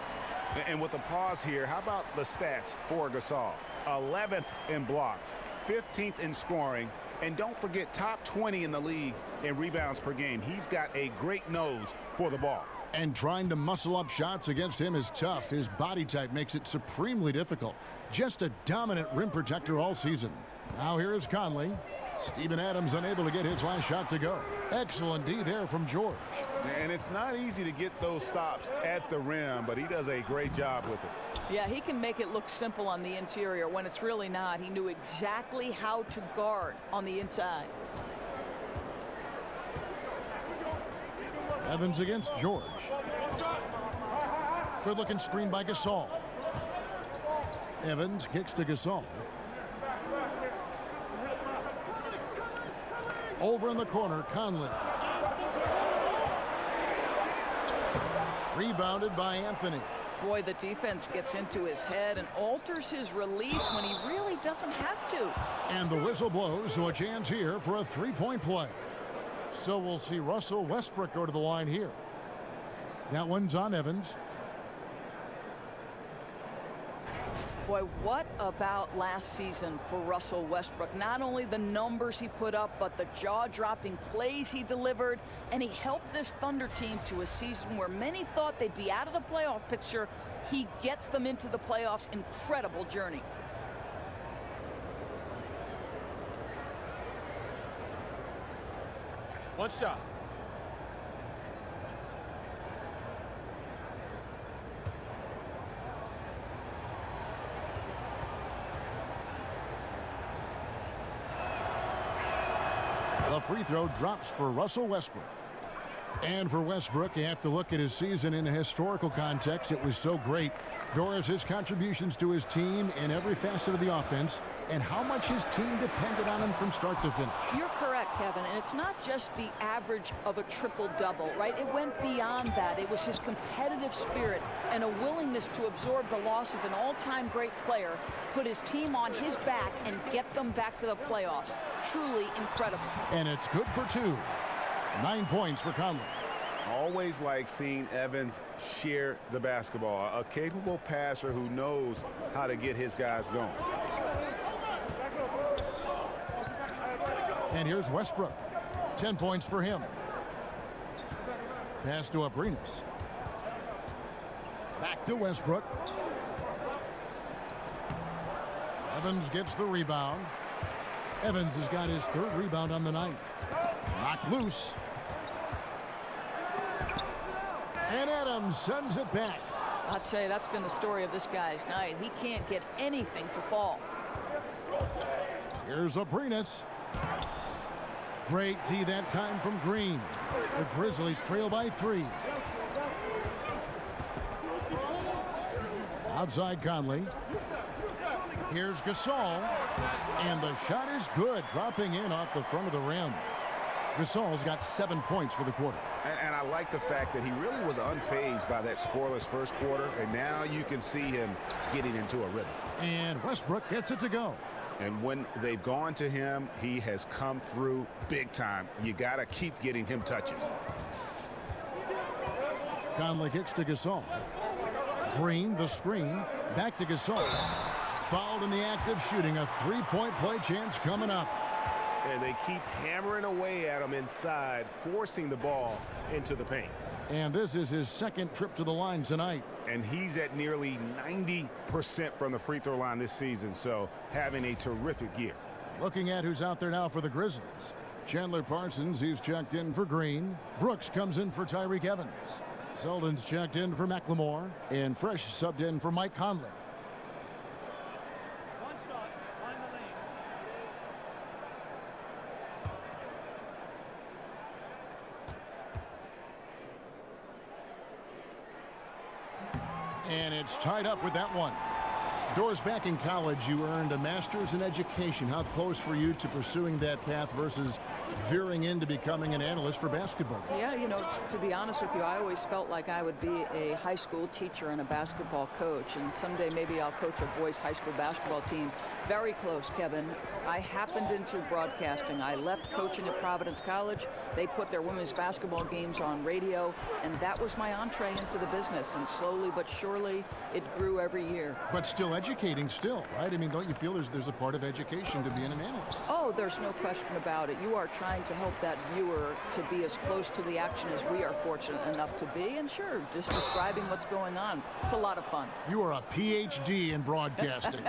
[SPEAKER 10] And with the pause here, how about the stats for Gasol? 11th in blocks, 15th in scoring, and don't forget top 20 in the league in rebounds per game. He's got a great nose for the ball.
[SPEAKER 5] And trying to muscle up shots against him is tough. His body type makes it supremely difficult. Just a dominant rim protector all season. Now here is Conley. Steven Adams unable to get his last shot to go. Excellent D there from George.
[SPEAKER 10] And it's not easy to get those stops at the rim, but he does a great job with it.
[SPEAKER 8] Yeah, he can make it look simple on the interior when it's really not. He knew exactly how to guard on the inside.
[SPEAKER 5] Evans against George. Good looking screen by Gasol. Evans kicks to Gasol. Over in the corner, Conley. Rebounded by Anthony.
[SPEAKER 8] Boy, the defense gets into his head and alters his release when he really doesn't have to.
[SPEAKER 5] And the whistle blows, so a chance here for a three-point play. So we'll see Russell Westbrook go to the line here. That one's on Evans.
[SPEAKER 8] Boy, what about last season for Russell Westbrook? Not only the numbers he put up, but the jaw-dropping plays he delivered, and he helped this Thunder team to a season where many thought they'd be out of the playoff picture. He gets them into the playoffs. Incredible journey.
[SPEAKER 12] One shot.
[SPEAKER 5] The free throw drops for Russell Westbrook. And for Westbrook, you have to look at his season in a historical context. It was so great. Doris, his contributions to his team in every facet of the offense, and how much his team depended on him from start to finish.
[SPEAKER 8] You're correct, Kevin, and it's not just the average of a triple-double, right? It went beyond that. It was his competitive spirit and a willingness to absorb the loss of an all-time great player, put his team on his back, and get them back to the playoffs. Truly incredible.
[SPEAKER 5] And it's good for 2. 9 points for Conley.
[SPEAKER 10] Always like seeing Evans share the basketball. A capable passer who knows how to get his guys going.
[SPEAKER 5] And here's Westbrook. 10 points for him. Pass to Abrinas. Back to Westbrook. Evans gets the rebound. Evans has got his 3rd rebound on the night. Knocked loose. And Adams sends it back.
[SPEAKER 8] I'll tell you, that's been the story of this guy's night. He can't get anything to fall.
[SPEAKER 5] Here's Abrinas. Great D that time from Green. The Grizzlies trail by 3. Outside Conley. Here's Gasol. And the shot is good, dropping in off the front of the rim. Gasol's got 7 points for the quarter.
[SPEAKER 10] And I like the fact that he really was unfazed by that scoreless first quarter, and now you can see him getting into a rhythm.
[SPEAKER 5] And Westbrook gets it to go.
[SPEAKER 10] And when they've gone to him, he has come through big time. You got to keep getting him touches.
[SPEAKER 5] Conley kicks to Gasol. Green, the screen, back to Gasol. Fouled in the act of shooting. A 3-point play chance coming up.
[SPEAKER 6] And they keep hammering away at him inside, forcing the ball into the paint.
[SPEAKER 5] And this is his 2nd trip to the line tonight.
[SPEAKER 10] And he's at nearly 90% from the free throw line this season, so having a terrific year.
[SPEAKER 5] Looking at who's out there now for the Grizzlies. Chandler Parsons, he's checked in for Green. Brooks comes in for Tyreek Evans. Selden's checked in for McLemore. And Fresh subbed in for Mike Conley. And it's tied up with that one. Doors, back in college, you earned a master's in education. How close were you to pursuing that path versus veering into becoming an analyst for basketball.
[SPEAKER 8] Yeah, you know, to be honest with you, I always felt like I would be a high school teacher and a basketball coach, and someday maybe I'll coach a boys high school basketball team. Very close, Kevin. I happened into broadcasting. I left coaching at Providence College. They put their women's basketball games on radio, and that was my entree into the business, and slowly but surely it grew every year.
[SPEAKER 5] But still educating still, right? I mean, don't you feel there's a part of education to being an analyst?
[SPEAKER 8] Oh, there's no question about it. You are trying to help that viewer to be as close to the action as we are fortunate enough to be, and sure, just describing what's going on. It's a lot of fun.
[SPEAKER 5] You are a PhD in broadcasting.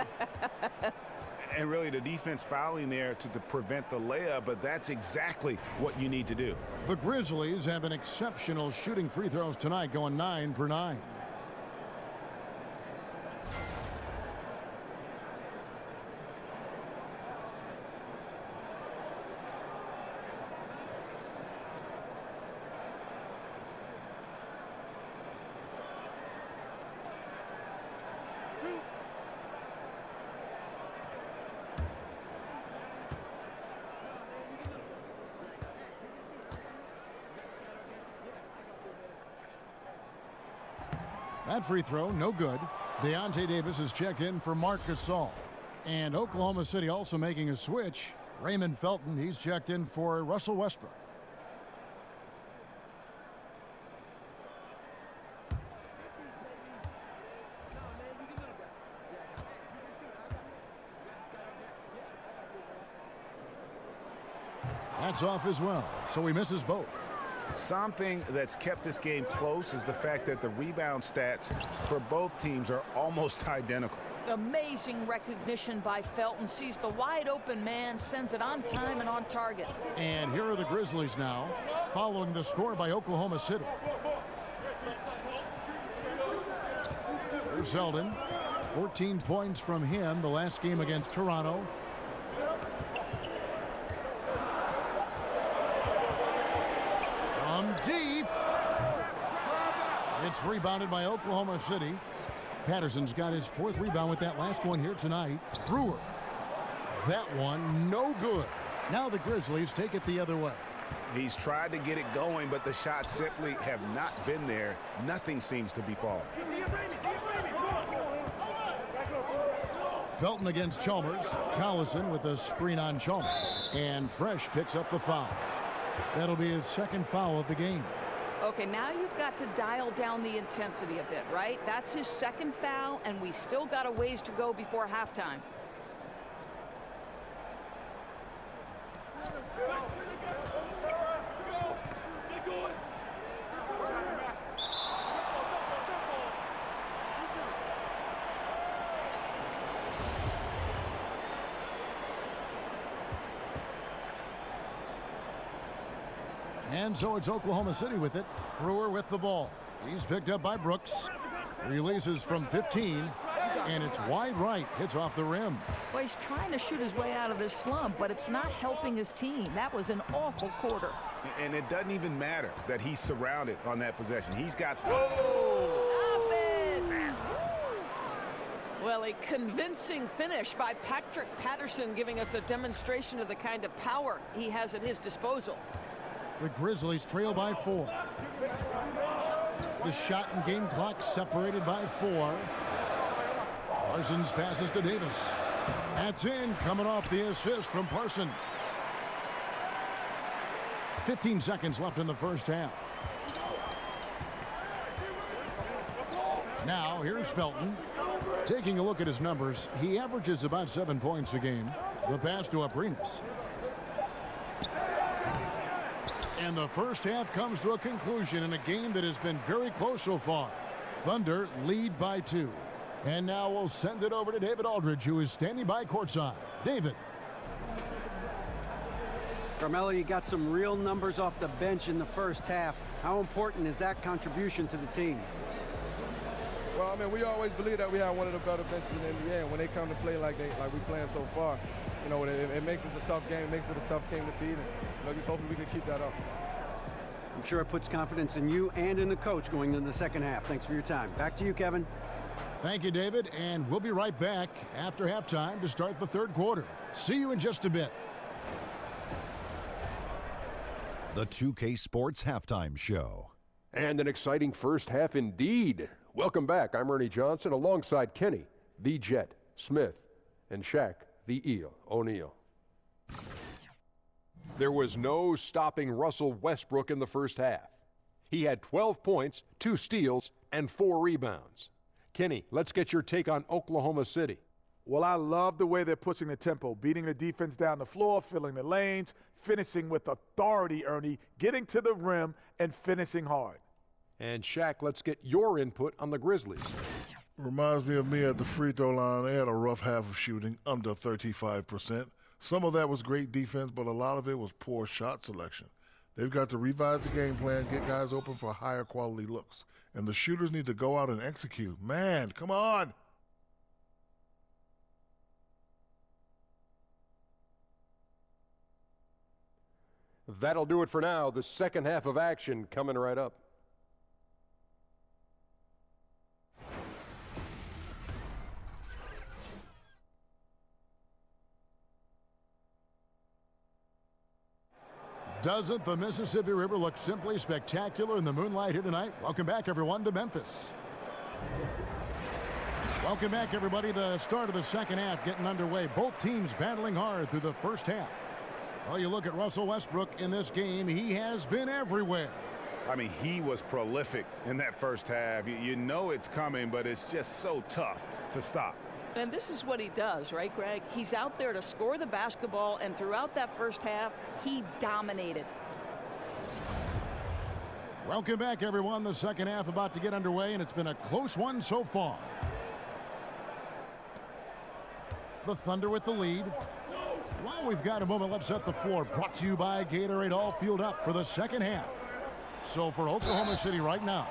[SPEAKER 10] And really the defense fouling there to prevent the layup, but that's exactly what you need to do.
[SPEAKER 5] The Grizzlies have an exceptional shooting free throws tonight, going 9 for 9. That free throw, no good. Deontay Davis is checked in for Marc Gasol. And Oklahoma City also making a switch. Raymond Felton, he's checked in for Russell Westbrook. That's off as well, so he misses both.
[SPEAKER 10] Something that's kept this game close is the fact that the rebound stats for both teams are almost identical.
[SPEAKER 8] Amazing recognition by Felton. Sees the wide open man, sends it on time and on target.
[SPEAKER 5] And here are the Grizzlies now, following the score by Oklahoma City. Here's Zeldin. 14 points from him the last game against Toronto. From deep. It's rebounded by Oklahoma City. Patterson's got his 4th rebound with that last one here tonight. Brewer. That one no good. Now the Grizzlies take it the other way.
[SPEAKER 10] He's tried to get it going, but the shots simply have not been there. Nothing seems to be falling.
[SPEAKER 5] Felton against Chalmers. Collison with a screen on Chalmers. And Fresh picks up the foul. That'll be his 2nd foul of the game.
[SPEAKER 8] Okay, now you've got to dial down the intensity a bit, right? That's his 2nd foul, and we still got a ways to go before halftime.
[SPEAKER 5] And so it's Oklahoma City with it. Brewer with the ball. He's picked up by Brooks. Releases from 15. And it's wide right. Hits off the rim.
[SPEAKER 8] Well, he's trying to shoot his way out of this slump, but it's not helping his team. That was an awful quarter.
[SPEAKER 10] And it doesn't even matter that he's surrounded on that possession. He's got...
[SPEAKER 8] Stop it! Well, a convincing finish by Patrick Patterson, giving us a demonstration of the kind of power he has at his disposal.
[SPEAKER 5] The Grizzlies trail by 4. The shot and game clock separated by 4. Parsons passes to Davis. That's in, coming off the assist from Parsons. 15 seconds left in the first half. Now, here's Felton. Taking a look at his numbers, he averages about 7 points a game. The pass to Aprinas. And the first half comes to a conclusion in a game that has been very close so far. Thunder lead by 2. And now we'll send it over to David Aldridge, who is standing by courtside. David.
[SPEAKER 7] Carmelo, you got some real numbers off the bench in the first half. How important is that contribution to the team?
[SPEAKER 13] Well, I mean, we always believe that we have one of the better benches in the NBA, and when they come to play like we playing so far, you know, it makes it a tough game, it makes it a tough team to beat, and you know, just hopefully we can keep that up.
[SPEAKER 7] I'm sure it puts confidence in you and in the coach going into the second half. Thanks for your time. Back to you, Kevin.
[SPEAKER 5] Thank you, David, and we'll be right back after halftime to start the third quarter. See you in just a bit.
[SPEAKER 1] The 2K Sports Halftime Show.
[SPEAKER 2] And an exciting first half indeed. Welcome back. I'm Ernie Johnson alongside Kenny, the Jet, Smith, and Shaq, the Eel, O'Neal. There was no stopping Russell Westbrook in the first half. He had 12 points, 2 steals, and 4 rebounds. Kenny, let's get your take on Oklahoma City.
[SPEAKER 3] Well, I love the way they're pushing the tempo, beating the defense down the floor, filling the lanes, finishing with authority, Ernie, getting to the rim and finishing hard.
[SPEAKER 2] And Shaq, let's get your input on the Grizzlies.
[SPEAKER 4] Reminds me of me at the free throw line. They had a rough half of shooting, under 35%. Some of that was great defense, but a lot of it was poor shot selection. They've got to revise the game plan, get guys open for higher quality looks. And the shooters need to go out and execute. Man, come on.
[SPEAKER 2] That'll do it for now. The second half of action coming right up.
[SPEAKER 5] Doesn't the Mississippi River look simply spectacular in the moonlight here tonight? Welcome back, everyone, to Memphis. Welcome back, everybody. The start of the second half getting underway. Both teams battling hard through the first half. Well, you look at Russell Westbrook in this game. He has been everywhere.
[SPEAKER 10] I mean, he was prolific in that first half. You know it's coming, but it's just so tough to stop.
[SPEAKER 8] And this is what he does, right, Greg? He's out there to score the basketball, and throughout that first half, he dominated.
[SPEAKER 5] Welcome back, everyone. The second half about to get underway, and it's been a close one so far. The Thunder with the lead. While we've got a moment, let's set the floor. Brought to you by Gatorade, all fueled up for the second half. So for Oklahoma City right now,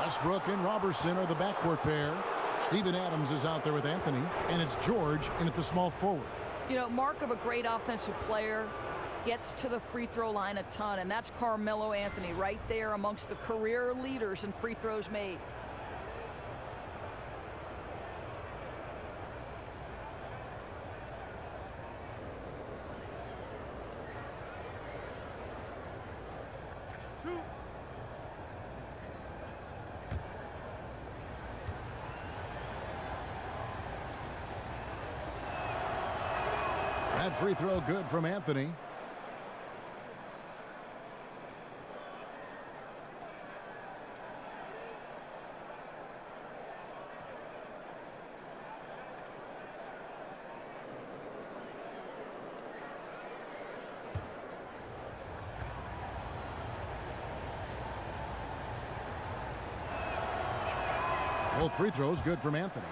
[SPEAKER 5] Westbrook and Robertson are the backcourt pair. Steven Adams is out there with Anthony, and it's George in at the small forward.
[SPEAKER 8] You know, mark of a great offensive player, gets to the free throw line a ton, and that's Carmelo Anthony right there amongst the career leaders in free throws made.
[SPEAKER 5] That free throw good from Anthony. Both free throws good from Anthony.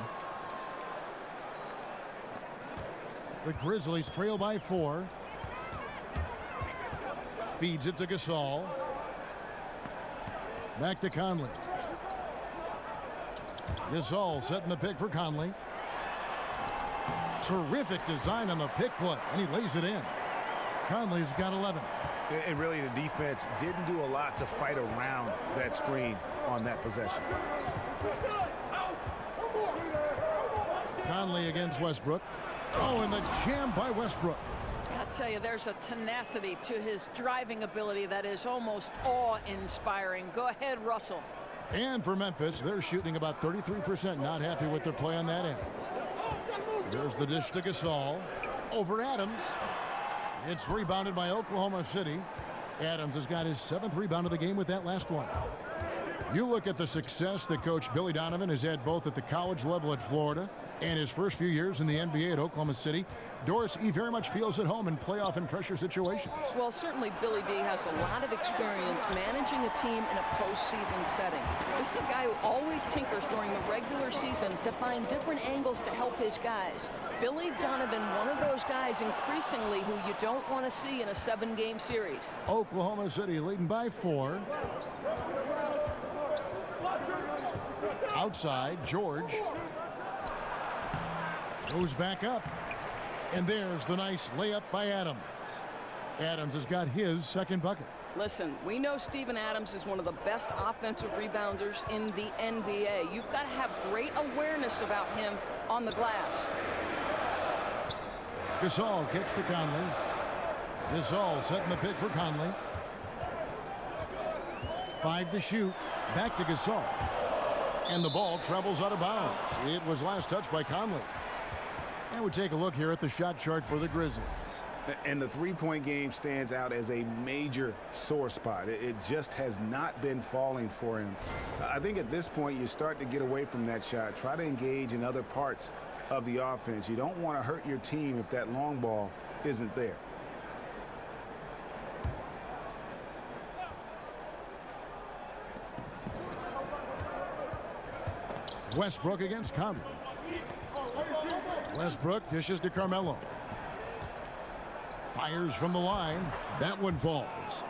[SPEAKER 5] The Grizzlies trail by 4. Feeds it to Gasol. Back to Conley. Gasol setting the pick for Conley. Terrific design on the pick play, and he lays it in. Conley's got 11.
[SPEAKER 10] And really, the defense didn't do a lot to fight around that screen on that possession.
[SPEAKER 5] Conley against Westbrook. Oh, and the jam by Westbrook.
[SPEAKER 8] I'll tell you, there's a tenacity to his driving ability that is almost awe-inspiring. Go ahead, Russell.
[SPEAKER 5] And for Memphis, they're shooting about 33%. Not happy with their play on that end. There's the dish to Gasol. Over Adams. It's rebounded by Oklahoma City. Adams has got his 7th rebound of the game with that last one. You look at the success that Coach Billy Donovan has had both at the college level at Florida and his first few years in the NBA at Oklahoma City. Doris, he very much feels at home in playoff and pressure situations.
[SPEAKER 8] Well, certainly Billy D has a lot of experience managing a team in a postseason setting. This is a guy who always tinkers during the regular season to find different angles to help his guys. Billy Donovan, one of those guys increasingly who you don't want to see in a 7-game series.
[SPEAKER 5] Oklahoma City leading by 4. Outside, George goes back up. And there's the nice layup by Adams. Adams has got his 2nd bucket.
[SPEAKER 8] Listen, we know Steven Adams is one of the best offensive rebounders in the NBA. You've got to have great awareness about him on the glass.
[SPEAKER 5] Gasol kicks to Conley. Gasol setting the pick for Conley. 5 to shoot. Back to Gasol. And the ball travels out of bounds. It was last touched by Conley. And we take a look here at the shot chart for the Grizzlies.
[SPEAKER 10] And the three-point game stands out as a major sore spot. It just has not been falling for him. I think at this point you start to get away from that shot. Try to engage in other parts of the offense. You don't want to hurt your team if that long ball isn't there.
[SPEAKER 5] Westbrook against Conley. Westbrook dishes to Carmelo. Fires from the line. That one falls.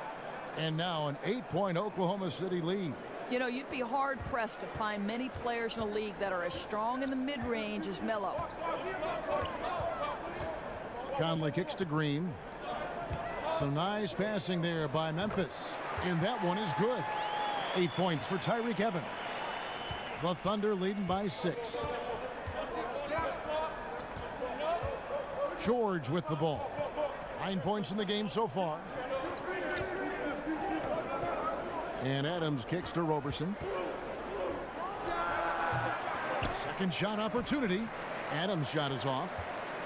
[SPEAKER 5] And now an 8-point Oklahoma City lead.
[SPEAKER 8] You know, you'd be hard-pressed to find many players in a league that are as strong in the mid-range as Melo.
[SPEAKER 5] Conley kicks to Green. Some nice passing there by Memphis. And that one is good. 8 points for Tyreke Evans. The Thunder leading by 6. George with the ball. 9 points in the game so far. And Adams kicks to Roberson. Second shot opportunity. Adams' shot is off.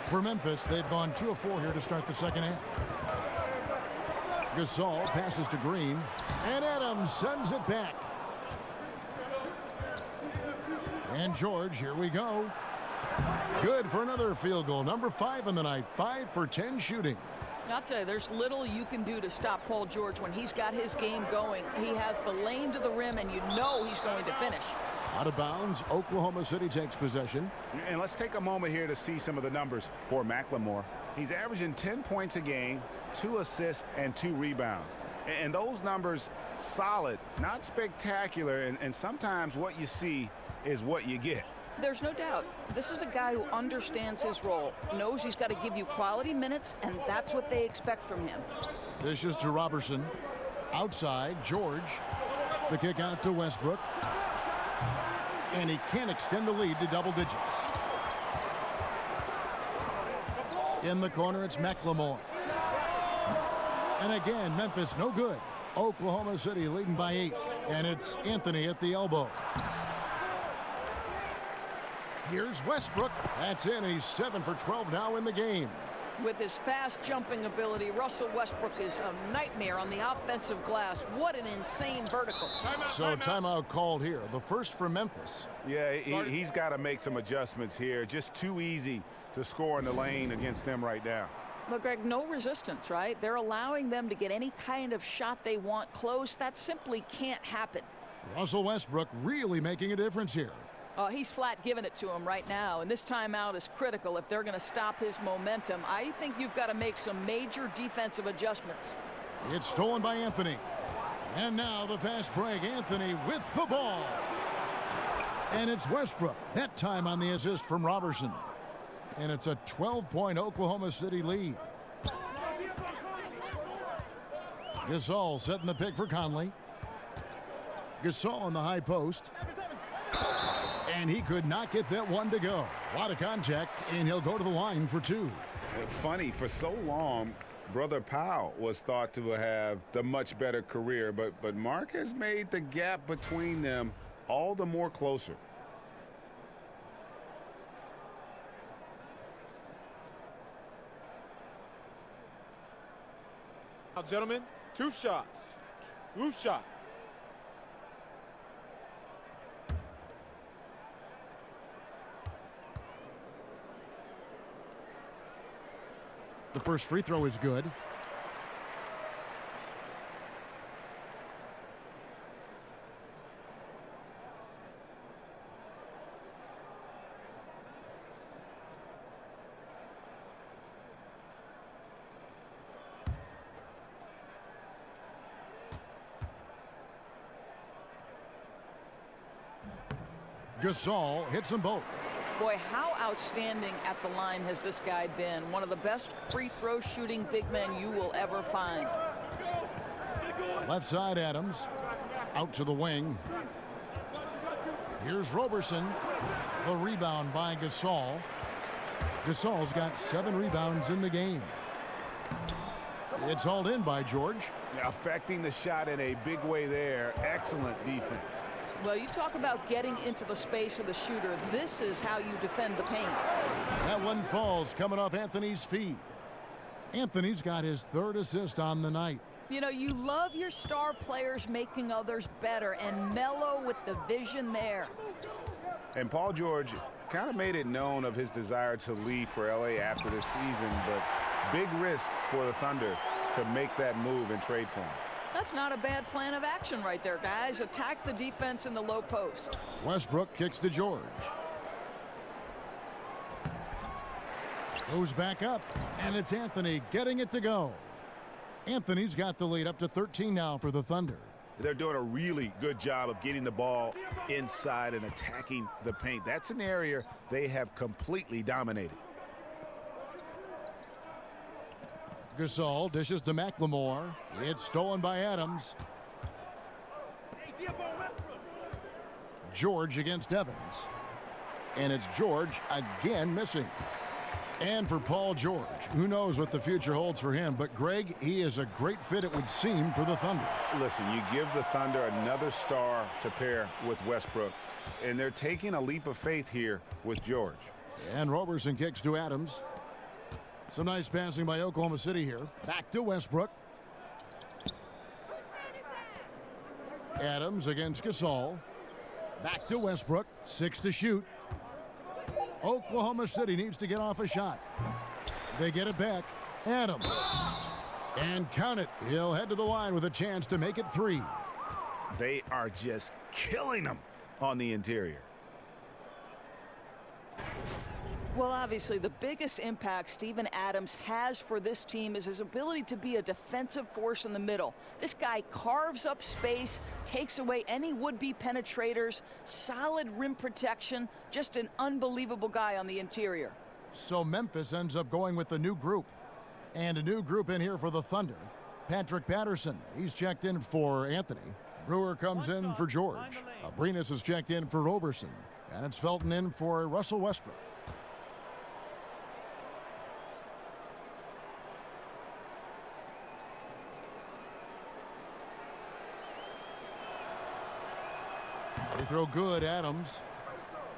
[SPEAKER 5] For Memphis, they've gone 2 of 4 here to start the second half. Gasol passes to Green. And Adams sends it back. And George, here we go. Good for another field goal. Number 5 in the night. 5 for 10 shooting.
[SPEAKER 8] I'll tell you, there's little you can do to stop Paul George when he's got his game going. He has the lane to the rim, and you know he's going to finish.
[SPEAKER 5] Out of bounds, Oklahoma City takes possession.
[SPEAKER 10] And let's take a moment here to see some of the numbers for McLemore. He's averaging 10 points a game, 2 assists, and 2 rebounds. And those numbers, solid, not spectacular, and sometimes what you see is what you get.
[SPEAKER 8] There's no doubt. This is a guy who understands his role, knows he's got to give you quality minutes, and that's what they expect from him.
[SPEAKER 5] This is to Robertson. Outside, George. The kick out to Westbrook. And he can't extend the lead to double digits. In the corner, it's McLemore. And again, Memphis no good. Oklahoma City leading by 8. And it's Anthony at the elbow. Here's Westbrook. That's in. He's 7 for 12 now in the game.
[SPEAKER 8] With his fast jumping ability, Russell Westbrook is a nightmare on the offensive glass. What an insane vertical.
[SPEAKER 5] So timeout called here. The first for Memphis.
[SPEAKER 10] Yeah, he's got to make some adjustments here. Just too easy to score in the lane against them right now.
[SPEAKER 8] Look, Greg, no resistance, right? They're allowing them to get any kind of shot they want close. That simply can't happen.
[SPEAKER 5] Russell Westbrook really making a difference here.
[SPEAKER 8] He's flat giving it to him right now, and this timeout is critical if they're going to stop his momentum. I think you've got to make some major defensive adjustments.
[SPEAKER 5] It's stolen by Anthony. And now the fast break. Anthony with the ball. And it's Westbrook. That time on the assist from Robertson. And it's a 12-point Oklahoma City lead. Gasol setting the pick for Conley. Gasol on the high post. And he could not get that one to go. A lot of contact, and he'll go to the line for 2.
[SPEAKER 10] Funny, for so long, Brother Powell was thought to have the much better career, but Mark has made the gap between them all the more closer.
[SPEAKER 12] Now, gentlemen, 2 shots. 2 shots.
[SPEAKER 5] The first free throw is good. Gasol hits them both.
[SPEAKER 8] Boy, how outstanding at the line has this guy been. One of the best free throw shooting big men you will ever find.
[SPEAKER 5] Left side, Adams. Out to the wing. Here's Roberson. The rebound by Gasol. Gasol's got 7 rebounds in the game. It's hauled in by George.
[SPEAKER 10] Affecting the shot in a big way there. Excellent defense.
[SPEAKER 8] Well, you talk about getting into the space of the shooter. This is how you defend the paint.
[SPEAKER 5] That one falls coming off Anthony's feet. Anthony's got his 3rd assist on the night.
[SPEAKER 8] You know, you love your star players making others better, and Melo with the vision there.
[SPEAKER 10] And Paul George kind of made it known of his desire to leave for LA after this season, but big risk for the Thunder to make that move and trade for him.
[SPEAKER 8] That's not a bad plan of action right there, guys. Attack the defense in the low post.
[SPEAKER 5] Westbrook kicks to George. Goes back up, and it's Anthony getting it to go. Anthony's got the lead up to 13 now for the Thunder.
[SPEAKER 10] They're doing a really good job of getting the ball inside and attacking the paint. That's an area they have completely dominated.
[SPEAKER 5] Gasol dishes to McLemore. It's stolen by Adams. George against Evans. And it's George again missing. And for Paul George, who knows what the future holds for him, but Greg, he is a great fit, it would seem, for the Thunder.
[SPEAKER 10] Listen, you give the Thunder another star to pair with Westbrook, and they're taking a leap of faith here with George.
[SPEAKER 5] And Roberson kicks to Adams. Some nice passing by Oklahoma City here. Back to Westbrook. Adams against Gasol. Back to Westbrook. 6 to shoot. Oklahoma City needs to get off a shot. They get it back. Adams. And count it. He'll head to the line with a chance to make it 3.
[SPEAKER 10] They are just killing them on the interior.
[SPEAKER 8] Well, obviously, the biggest impact Steven Adams has for this team is his ability to be a defensive force in the middle. This guy carves up space, takes away any would-be penetrators, solid rim protection, just an unbelievable guy on the interior.
[SPEAKER 5] So Memphis ends up going with a new group. And a new group in here for the Thunder. Patrick Patterson, he's checked in for Anthony. Brewer comes in for George. Abrinas is checked in for Roberson. And it's Felton in for Russell Westbrook. They throw good, Adams.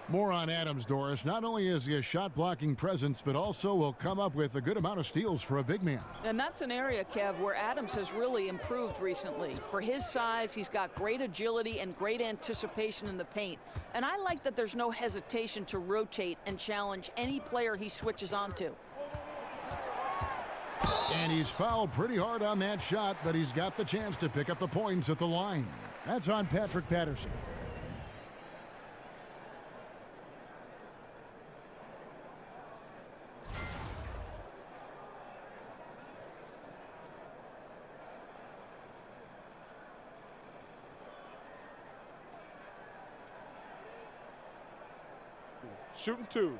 [SPEAKER 5] More on Adams, Doris. Not only is he a shot-blocking presence, but also will come up with a good amount of steals for a big man.
[SPEAKER 8] And that's an area, Kev, where Adams has really improved recently. For his size, he's got great agility and great anticipation in the paint. And I like that there's no hesitation to rotate and challenge any player he switches onto.
[SPEAKER 5] And he's fouled pretty hard on that shot, but he's got the chance to pick up the points at the line. That's on Patrick Patterson.
[SPEAKER 12] Shooting 2.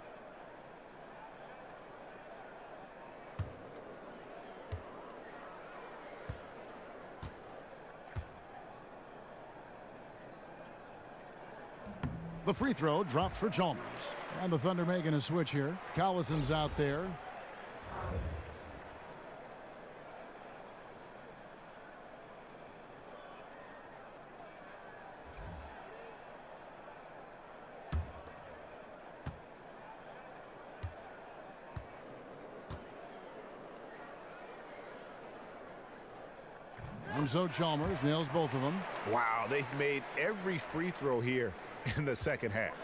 [SPEAKER 5] The free throw drops for Chalmers. And the Thunder making a switch here. Collison's out there. And so Chalmers nails both of them.
[SPEAKER 10] Wow, they've made every free throw here in the second half.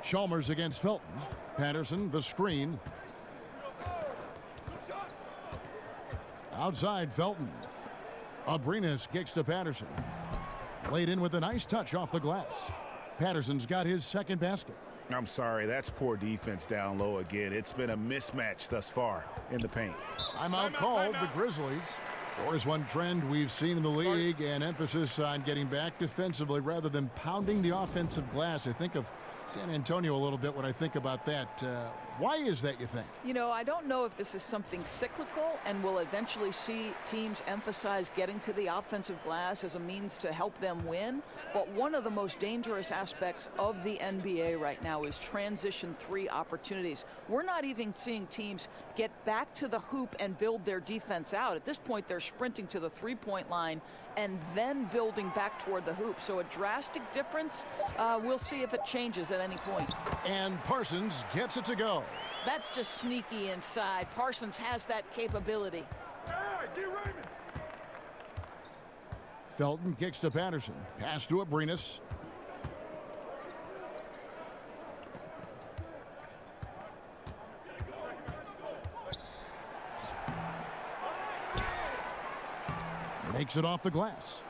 [SPEAKER 5] Chalmers against Felton. Patterson, the screen. Outside, Felton. Abrinas kicks to Patterson. Laid in with a nice touch off the glass. Patterson's got his second basket.
[SPEAKER 10] I'm sorry, that's poor defense down low again. It's been a mismatch thus far in the paint.
[SPEAKER 5] Timeout called, the Grizzlies. There's one trend we've seen in the league, an emphasis on getting back defensively rather than pounding the offensive glass. I think of San Antonio a little bit when I think about that. Why is that, you think?
[SPEAKER 8] You know, I don't know if this is something cyclical and we'll eventually see teams emphasize getting to the offensive glass as a means to help them win. But one of the most dangerous aspects of the NBA right now is transition 3 opportunities. We're not even seeing teams get back to the hoop and build their defense out. At this point, they're sprinting to the three-point line and then building back toward the hoop. So a drastic difference. We'll see if it changes at any point.
[SPEAKER 5] And Parsons gets it to go.
[SPEAKER 8] That's just sneaky inside. Parsons has that capability.
[SPEAKER 5] Felton kicks to Patterson. Pass to Abrinas. Makes it off the glass.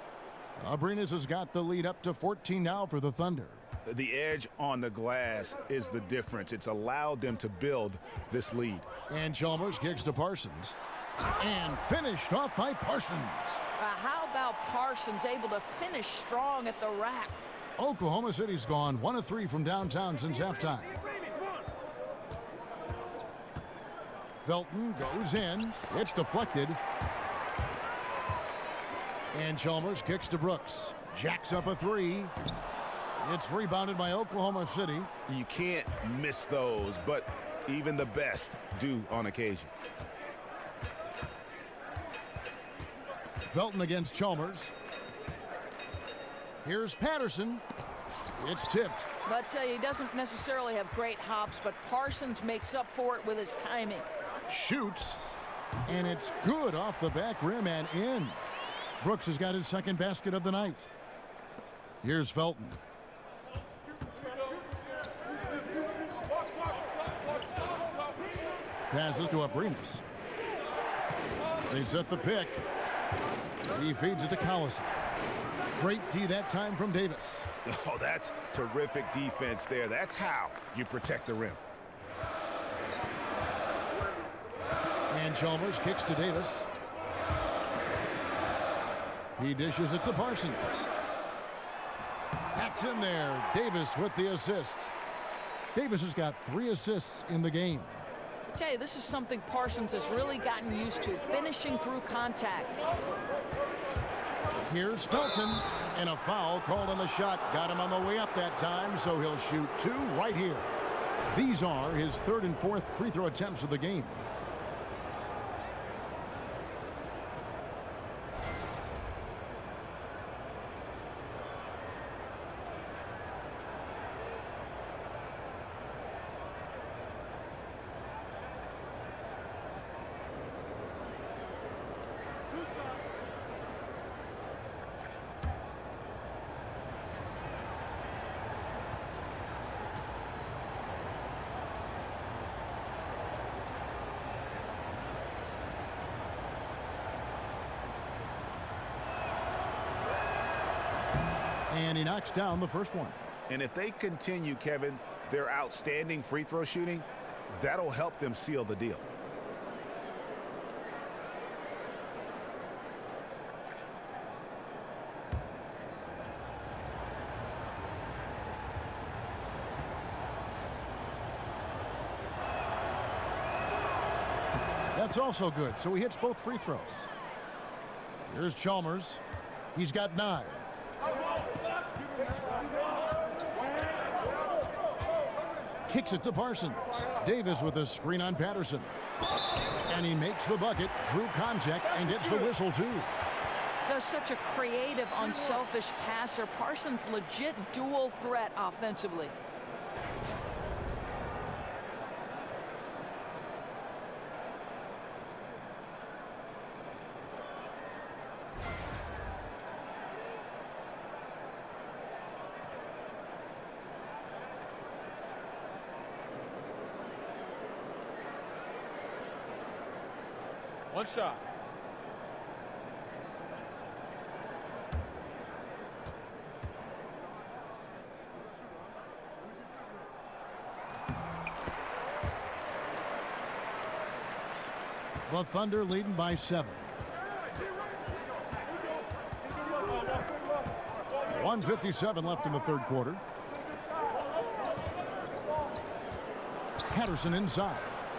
[SPEAKER 5] Abrinas has got the lead up to 14 now for the Thunder.
[SPEAKER 10] The edge on the glass is the difference. It's allowed them to build this lead.
[SPEAKER 5] And Chalmers kicks to Parsons. And finished off by Parsons.
[SPEAKER 8] How about Parsons able to finish strong at the rack?
[SPEAKER 5] Oklahoma City's gone 1 of 3 from downtown since halftime. Felton goes in. It's deflected. And Chalmers kicks to Brooks. Jacks up a 3. It's rebounded by Oklahoma City.
[SPEAKER 10] You can't miss those, but even the best do on occasion.
[SPEAKER 5] Felton against Chalmers. Here's Patterson. It's tipped.
[SPEAKER 8] But he doesn't necessarily have great hops, but Parsons makes up for it with his timing.
[SPEAKER 5] Shoots. And it's good off the back rim and in. Brooks has got his second basket of the night. Here's Felton. Passes to Abrinas. They set the pick. He feeds it to Collison. Great D that time from Davis.
[SPEAKER 10] Oh, that's terrific defense there. That's how you protect the rim.
[SPEAKER 5] And Chalmers kicks to Davis. He dishes it to Parsons. That's in there. Davis with the assist. Davis has got 3 assists in the game.
[SPEAKER 8] I tell you, this is something Parsons has really gotten used to, finishing through contact.
[SPEAKER 5] Here's Felton, and a foul called on the shot. Got him on the way up that time, so he'll shoot 2 right here. These are his 3rd and 4th free throw attempts of the game. And he knocks down the first one.
[SPEAKER 10] And if they continue, Kevin, their outstanding free throw shooting, that'll help them seal the deal.
[SPEAKER 5] That's also good. So he hits both free throws. Here's Chalmers. He's got 9. Kicks it to Parsons. Davis with a screen on Patterson. And he makes the bucket, drew contact, and gets the whistle too.
[SPEAKER 8] Does such a creative, unselfish passer. Parsons legit dual threat offensively.
[SPEAKER 12] One shot.
[SPEAKER 5] The Thunder leading by 7. 1:57 left in the third quarter. Patterson inside.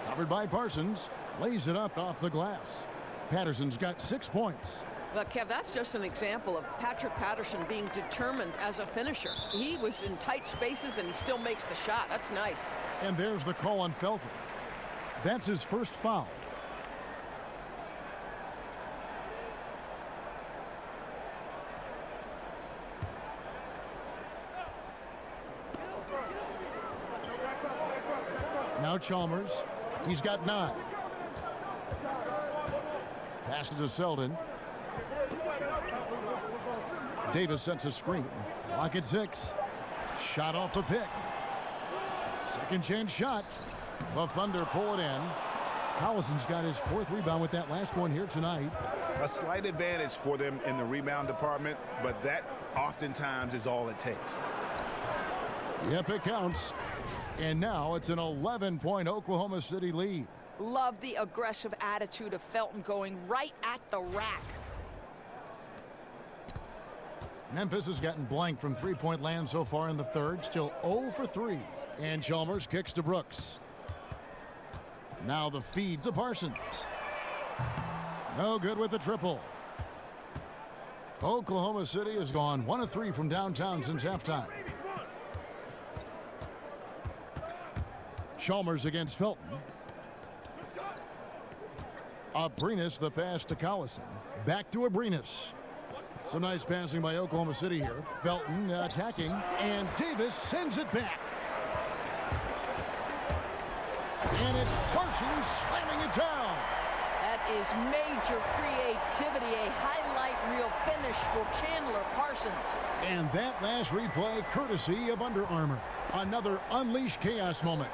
[SPEAKER 5] Covered by Parsons. Lays it up off the glass. Patterson's got 6 points.
[SPEAKER 9] Well, Kev, that's just an example of Patrick Patterson being determined as a finisher. He was in tight spaces, and he still makes the shot. That's nice.
[SPEAKER 5] And there's the call on Felton. That's his first foul. Now Chalmers. He's got 9. Passes to Selden. Davis sets a screen. Clock at 6. Shot off the pick. Second chance shot. The Thunder pull it in. Collison's got his 4th rebound with that last one here tonight.
[SPEAKER 10] A slight advantage for them in the rebound department, but that oftentimes is all it takes.
[SPEAKER 5] Yep, it counts. And now it's an 11-point Oklahoma City lead.
[SPEAKER 8] Love the aggressive attitude of Felton going right at the rack.
[SPEAKER 5] Memphis has gotten blank from three-point land so far in the third. Still 0 for 3. And Chalmers kicks to Brooks. Now the feed to Parsons. No good with the triple. Oklahoma City has gone 1 of 3 from downtown since halftime. Chalmers against Felton. Abrinas the pass to Collison. Back to Abrinas. Some nice passing by Oklahoma City here. Felton attacking, and Davis sends it back. And it's Parsons slamming it down.
[SPEAKER 8] That is major creativity, a highlight reel finish for Chandler Parsons.
[SPEAKER 5] And that last replay courtesy of Under Armour. Another unleash chaos moment.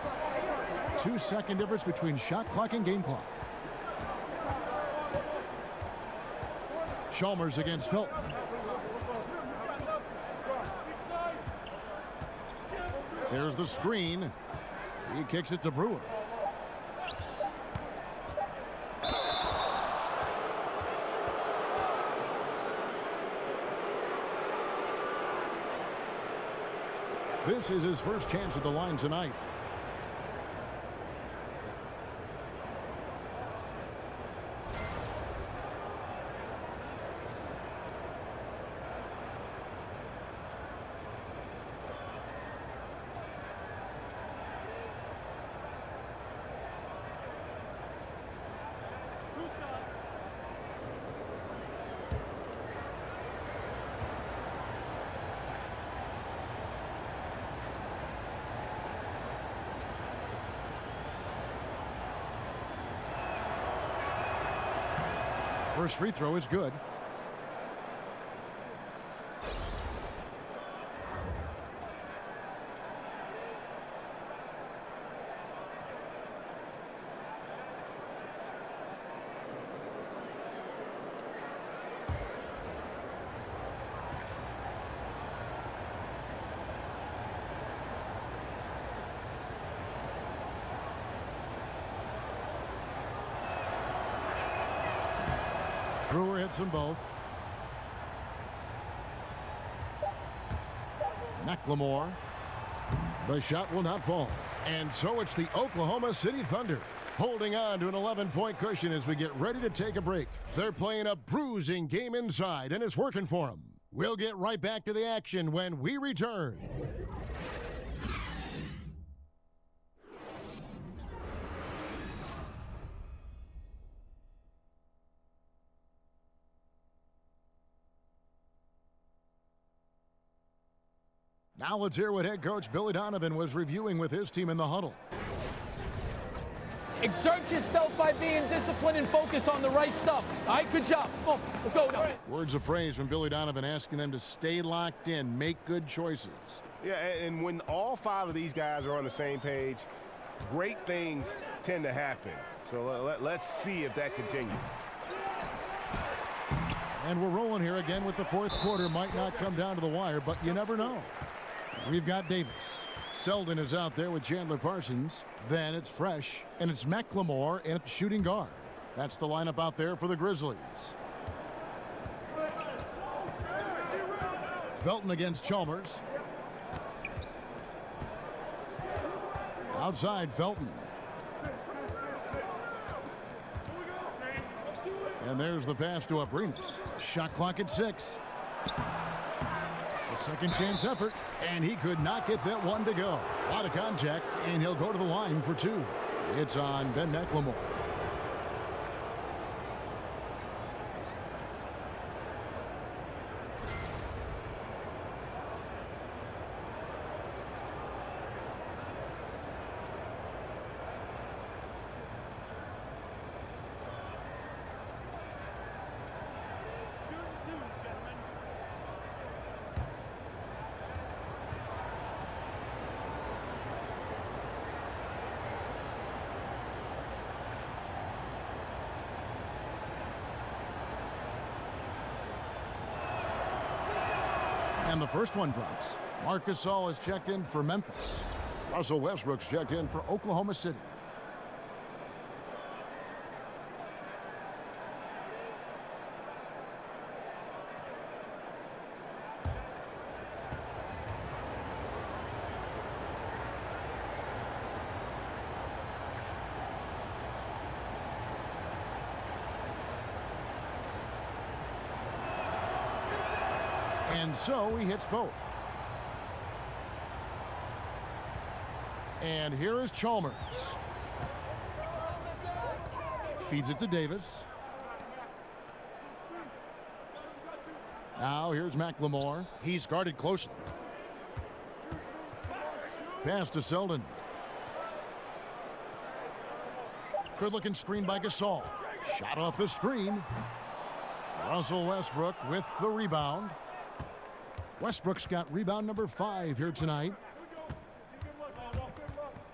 [SPEAKER 5] 2-second difference between shot clock and game clock. Chalmers against Felton. There's the screen. He kicks it to Brewer. This is his first chance at the line tonight. First free throw is good. Brewer hits them both. McLemore. The shot will not fall. And so it's the Oklahoma City Thunder holding on to an 11-point cushion as we get ready to take a break. They're playing a bruising game inside, and it's working for them. We'll get right back to the action when we return. Now let's hear what head coach Billy Donovan was reviewing with his team in the huddle.
[SPEAKER 14] Exert yourself by being disciplined and focused on the right stuff. All right, good job. Oh, let's go. Now.
[SPEAKER 5] Words of praise from Billy Donovan asking them to stay locked in, make good choices.
[SPEAKER 6] Yeah, and when all 5 of these guys are on the same page, great things tend to happen. So let's see if that continues.
[SPEAKER 5] And we're rolling here again with the fourth quarter. Might not come down to the wire, but you never know. We've got Davis. Selden is out there with Chandler Parsons. Then it's Fresh, and it's McLemore and shooting guard. That's the lineup out there for the Grizzlies. Felton against Chalmers. Outside, Felton. And there's the pass to Abrinas. Shot clock at 6. A second chance effort, and he could not get that one to go. Out of contact, and he'll go to the line for 2. It's on Ben McLemore. And the first one drops. Marc Gasol is checked in for Memphis. Russell Westbrook's checked in for Oklahoma City. And so he hits both. And here is Chalmers. Feeds it to Davis. Now here's McLemore. He's guarded closely. Pass to Selden. Good looking screen by Gasol. Shot off the screen. Russell Westbrook with the rebound. Westbrook's got rebound number 5 here tonight.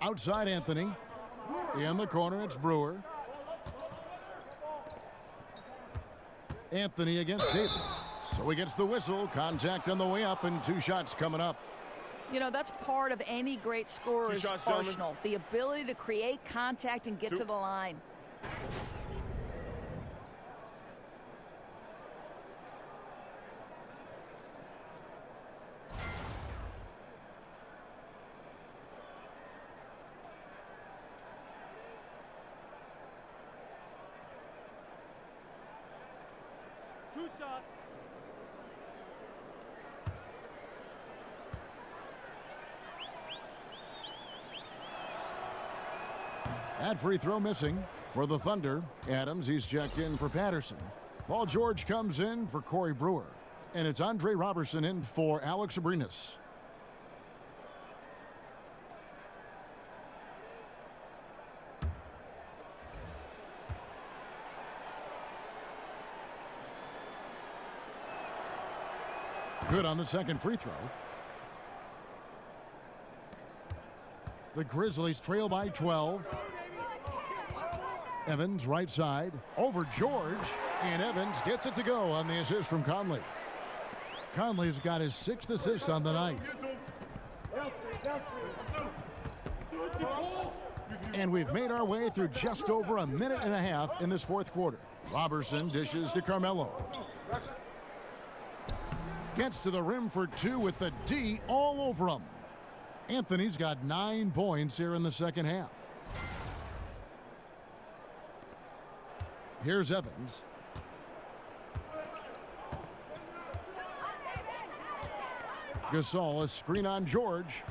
[SPEAKER 5] Outside Anthony. In the corner, it's Brewer. Anthony against Davis. So he gets the whistle. Contact on the way up, and 2 shots coming up.
[SPEAKER 8] You know, that's part of any great scorer's arsenal. The ability to create contact and get to the line.
[SPEAKER 5] That free throw missing for the Thunder. Adams, he's checked in for Patterson. Paul George comes in for Corey Brewer. And it's Andre Robertson in for Alex Abrinas. Good on the second free throw. The Grizzlies trail by 12. Evans right side over George, and Evans gets it to go on the assist from Conley. Conley's got his 6th assist on the night. And we've made our way through just over a minute and a half in this 4th quarter. Robertson dishes to Carmelo. Gets to the rim for 2 with the D all over him. Anthony's got 9 points here in the second half. Here's Evans. Gasol, a screen on George.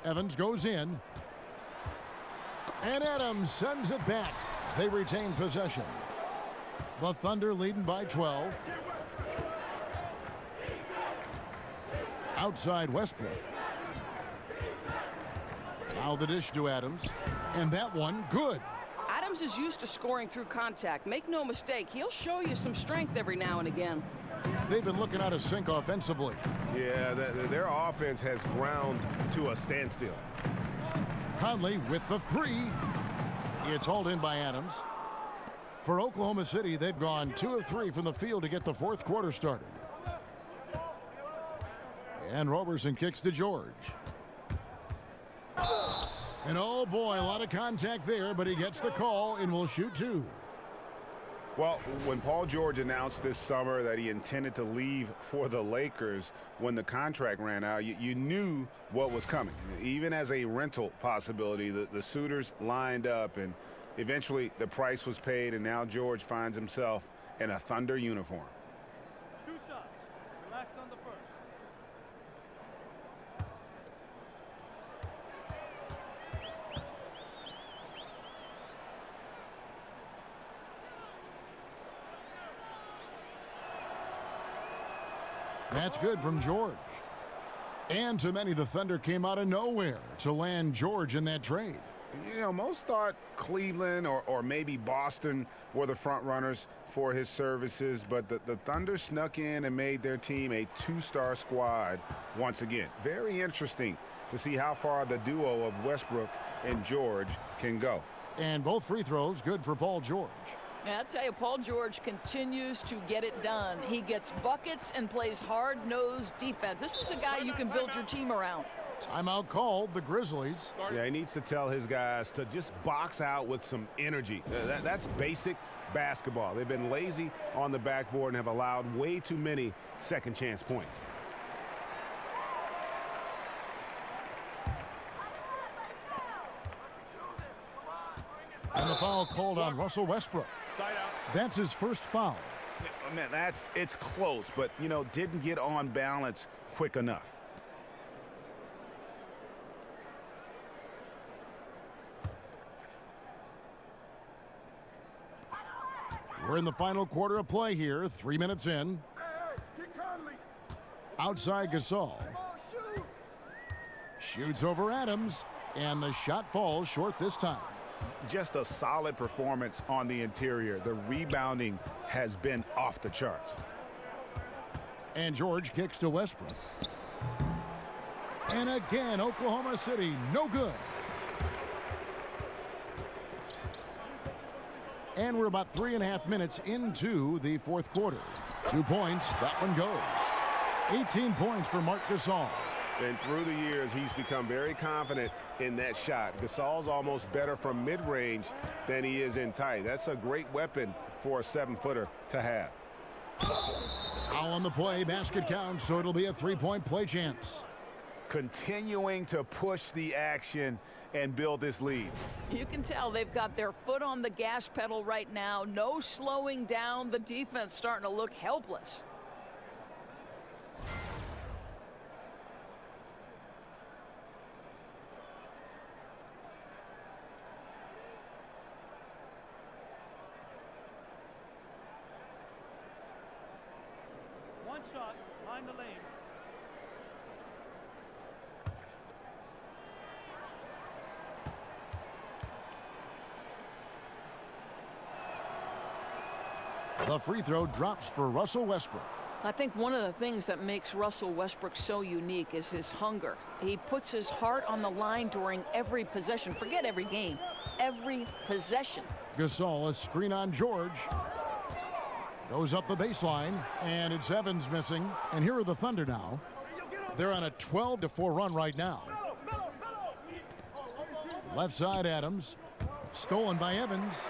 [SPEAKER 5] Evans goes in. And Adams sends it back. They retain possession. The Thunder leading by 12. Outside Westbrook. Now the dish to Adams. And that one, good.
[SPEAKER 9] Adams is used to scoring through contact. Make no mistake, he'll show you some strength every now and again.
[SPEAKER 5] They've been looking out of sync offensively.
[SPEAKER 6] Yeah, their offense has ground to a standstill.
[SPEAKER 5] Conley with the 3. It's hauled in by Adams. For Oklahoma City, they've gone 2 of 3 from the field to get the 4th quarter started. And Robertson kicks to George. And oh boy, a lot of contact there, but he gets the call and will shoot 2.
[SPEAKER 6] Well, when Paul George announced this summer that he intended to leave for the Lakers when the contract ran out, you knew what was coming. Even as a rental possibility, the suitors lined up, and eventually the price was paid, and now George finds himself in a Thunder uniform.
[SPEAKER 12] 2 shots. Relax on the first.
[SPEAKER 5] That's good from George. And to many, the Thunder came out of nowhere to land George in that trade.
[SPEAKER 6] You know, most thought Cleveland or maybe Boston were the front runners for his services, but the Thunder snuck in and made their team a 2-star squad once again. Very interesting to see how far the duo of Westbrook and George can go.
[SPEAKER 5] And both free throws good for Paul George.
[SPEAKER 8] I'll tell you, Paul George continues to get it done. He gets buckets and plays hard-nosed defense. This is a guy you can build your team around.
[SPEAKER 5] Timeout called, the Grizzlies.
[SPEAKER 6] Yeah, he needs to tell his guys to just box out with some energy. That's basic basketball. They've been lazy on the backboard and have allowed way too many second-chance points.
[SPEAKER 5] And the foul called on Russell Westbrook. That's his first foul.
[SPEAKER 10] Man, it's close, but, you know, didn't get on balance quick enough.
[SPEAKER 5] We're in the final quarter of play here, 3 minutes in. Outside Gasol. Shoots over Adams, and the shot falls short this time.
[SPEAKER 10] Just a solid performance on the interior. The rebounding has been off the charts.
[SPEAKER 5] And George kicks to Westbrook. And again, Oklahoma City, no good. And we're about 3.5 minutes into the fourth quarter. 2 points, that one goes. 18 points for Marc Gasol.
[SPEAKER 6] And through the years, he's become very confident in that shot. Gasol's almost better from mid-range than he is in tight. That's a great weapon for a 7-footer to have.
[SPEAKER 5] Foul on the play, basket counts, so it'll be a 3-point play chance.
[SPEAKER 10] Continuing to push the action and build this lead.
[SPEAKER 8] You can tell they've got their foot on the gas pedal right now. No slowing down. The defense starting to look helpless.
[SPEAKER 12] One shot, mind the lanes.
[SPEAKER 5] The free throw drops for Russell Westbrook.
[SPEAKER 8] I think one of the things that makes Russell Westbrook so unique is his hunger. He puts his heart on the line during every possession. Forget every game, every possession.
[SPEAKER 5] Gasol, a screen on George. Goes up the baseline, and it's Evans missing. And here are the Thunder now. They're on a 12-4 run right now. Left side, Adams. Stolen by Evans.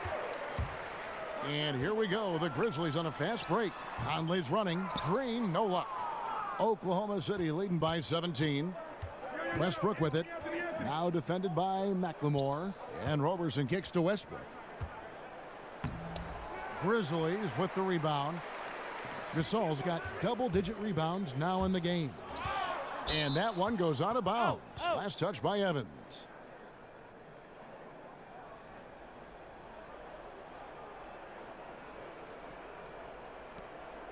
[SPEAKER 5] And here we go. The Grizzlies on a fast break. Conley's running. Green, no luck. Oklahoma City leading by 17. Westbrook with it. Now defended by McLemore. And Roberson kicks to Westbrook. Grizzlies with the rebound. Gasol's got double-digit rebounds now in the game. And that one goes out of bounds. Last touch by Evans.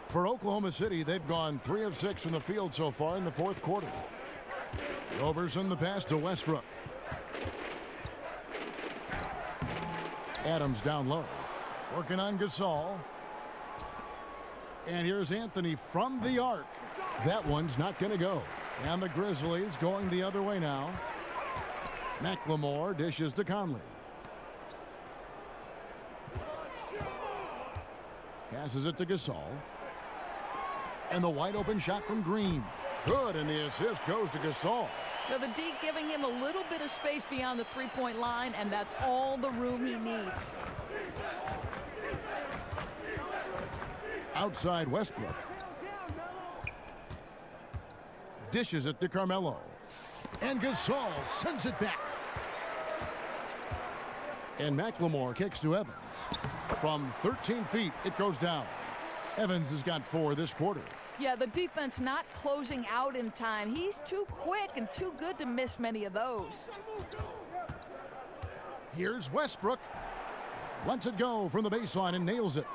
[SPEAKER 5] For Oklahoma City, they've gone 3 of 6 from the field so far in the fourth quarter. Roberson the pass to Westbrook. Adams down low. Working on Gasol. And here's Anthony from the arc. That one's not going to go. And the Grizzlies going the other way now. McLemore dishes to Conley. Passes it to Gasol. And the wide open shot from Green. Good, and the assist goes to Gasol.
[SPEAKER 8] Now the D giving him a little bit of space beyond the three-point line, and that's all the room he needs.
[SPEAKER 5] Outside Westbrook. Dishes it to Carmelo. And Gasol sends it back. And McLemore kicks to Evans. From 13 feet, it goes down. Evans has got 4 this quarter.
[SPEAKER 8] Yeah, the defense not closing out in time. He's too quick and too good to miss many of those.
[SPEAKER 5] Here's Westbrook. Lets it go from the baseline and nails it.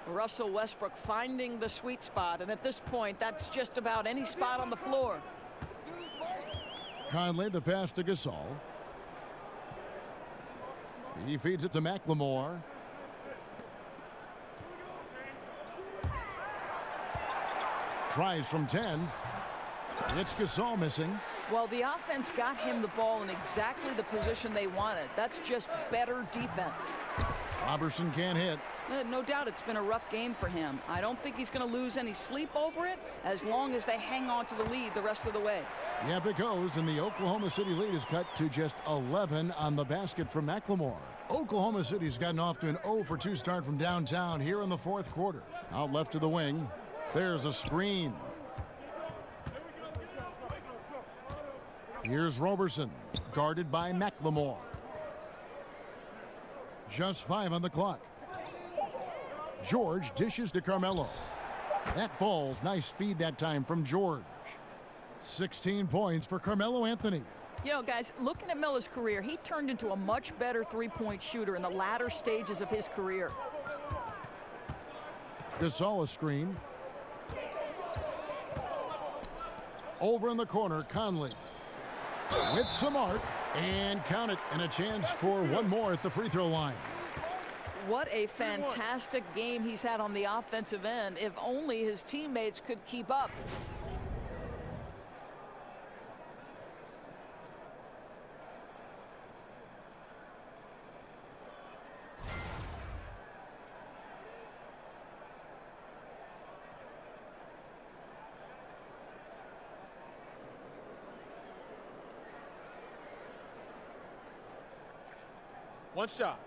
[SPEAKER 8] Russell Westbrook finding the sweet spot, and at this point, that's just about any spot on the floor.
[SPEAKER 5] Conley, the pass to Gasol. He feeds it to McLemore. Tries from 10. It's Gasol missing.
[SPEAKER 8] Well, the offense got him the ball in exactly the position they wanted. That's just better defense.
[SPEAKER 5] Robertson can't hit.
[SPEAKER 8] No doubt it's been a rough game for him. I don't think he's going to lose any sleep over it as long as they hang on to the lead the rest of the way.
[SPEAKER 5] Yeah, it goes, and the Oklahoma City lead is cut to just 11 on the basket from McLemore. Oklahoma City's gotten off to an 0-for-2 start from downtown here in the 4th quarter. Out left to the wing. There's a screen. Here's Robertson, guarded by McLemore. Just 5 on the clock. George dishes to Carmelo. That falls. Nice feed that time from George. 16 points for Carmelo Anthony.
[SPEAKER 8] You know, guys, looking at Melo's career, he turned into a much better three-point shooter in the latter stages of his career.
[SPEAKER 5] Gasol a screen. Over in the corner, Conley. With some arc, and count it, and a chance for one more at the free throw line.
[SPEAKER 8] What a fantastic game he's had on the offensive end. If only his teammates could keep up.
[SPEAKER 12] One shot.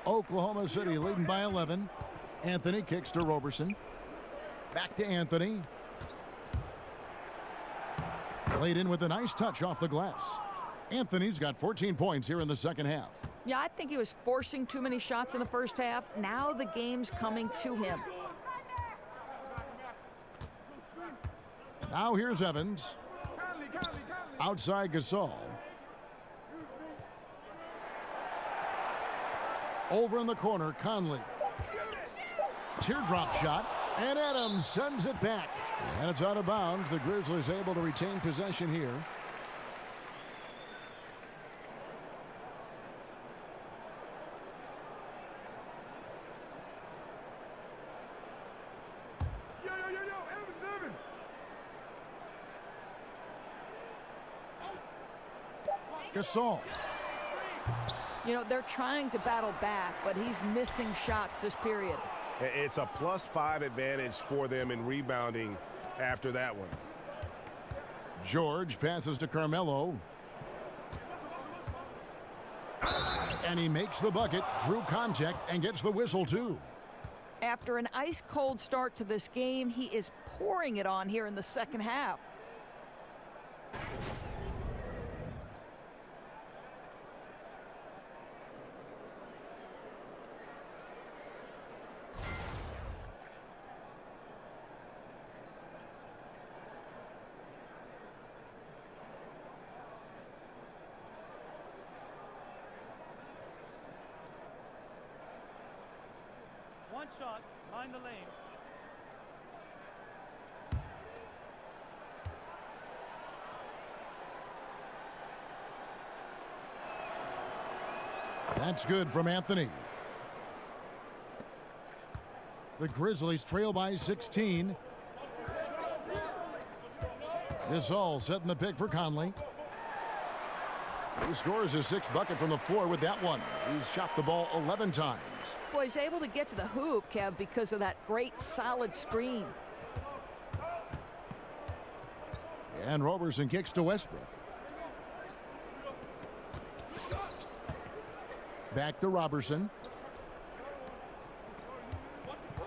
[SPEAKER 5] Oklahoma City leading by 11. Anthony kicks to Robertson. Back to Anthony. Played in with a nice touch off the glass. Anthony's got 14 points here in the second half.
[SPEAKER 8] Yeah, I think he was forcing too many shots in the first half. Now the game's coming to him.
[SPEAKER 5] Now here's Evans. Outside Gasol. Over in the corner, Conley. Teardrop shot, and Adams sends it back. And it's out of bounds. The Grizzlies able to retain possession here. Gasol.
[SPEAKER 8] You know, they're trying to battle back, but he's missing shots this period.
[SPEAKER 6] It's a +5 advantage for them in rebounding after that one.
[SPEAKER 5] George passes to Carmelo. And he makes the bucket, drew contact, and gets the whistle too.
[SPEAKER 8] After an ice-cold start to this game, he is pouring it on here in the second half.
[SPEAKER 15] One shot, mind the lanes.
[SPEAKER 5] That's good from Anthony. The Grizzlies trail by 16. Gasol setting the pick for Conley. He scores his 6th bucket from the floor with that one. He's shot the ball 11 times.
[SPEAKER 8] Boy, he's able to get to the hoop, Kev, because of that great solid screen.
[SPEAKER 5] And Roberson kicks to Westbrook. Back to Roberson.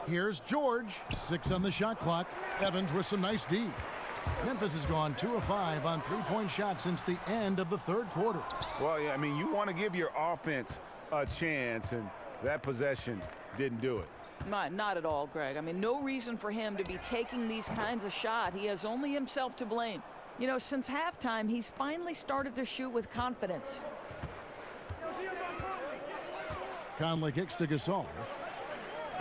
[SPEAKER 5] Here's George. 6 on the shot clock. Evans with some nice D. Memphis has gone 2 of 5 on three-point shots since the end of the 3rd quarter.
[SPEAKER 6] Well, yeah, I mean, you want to give your offense a chance, and that possession didn't do it.
[SPEAKER 8] Not at all, Greg. I mean, no reason for him to be taking these kinds of shots. He has only himself to blame. You know, since halftime, he's finally started to shoot with confidence.
[SPEAKER 5] Conley kicks to Gasol.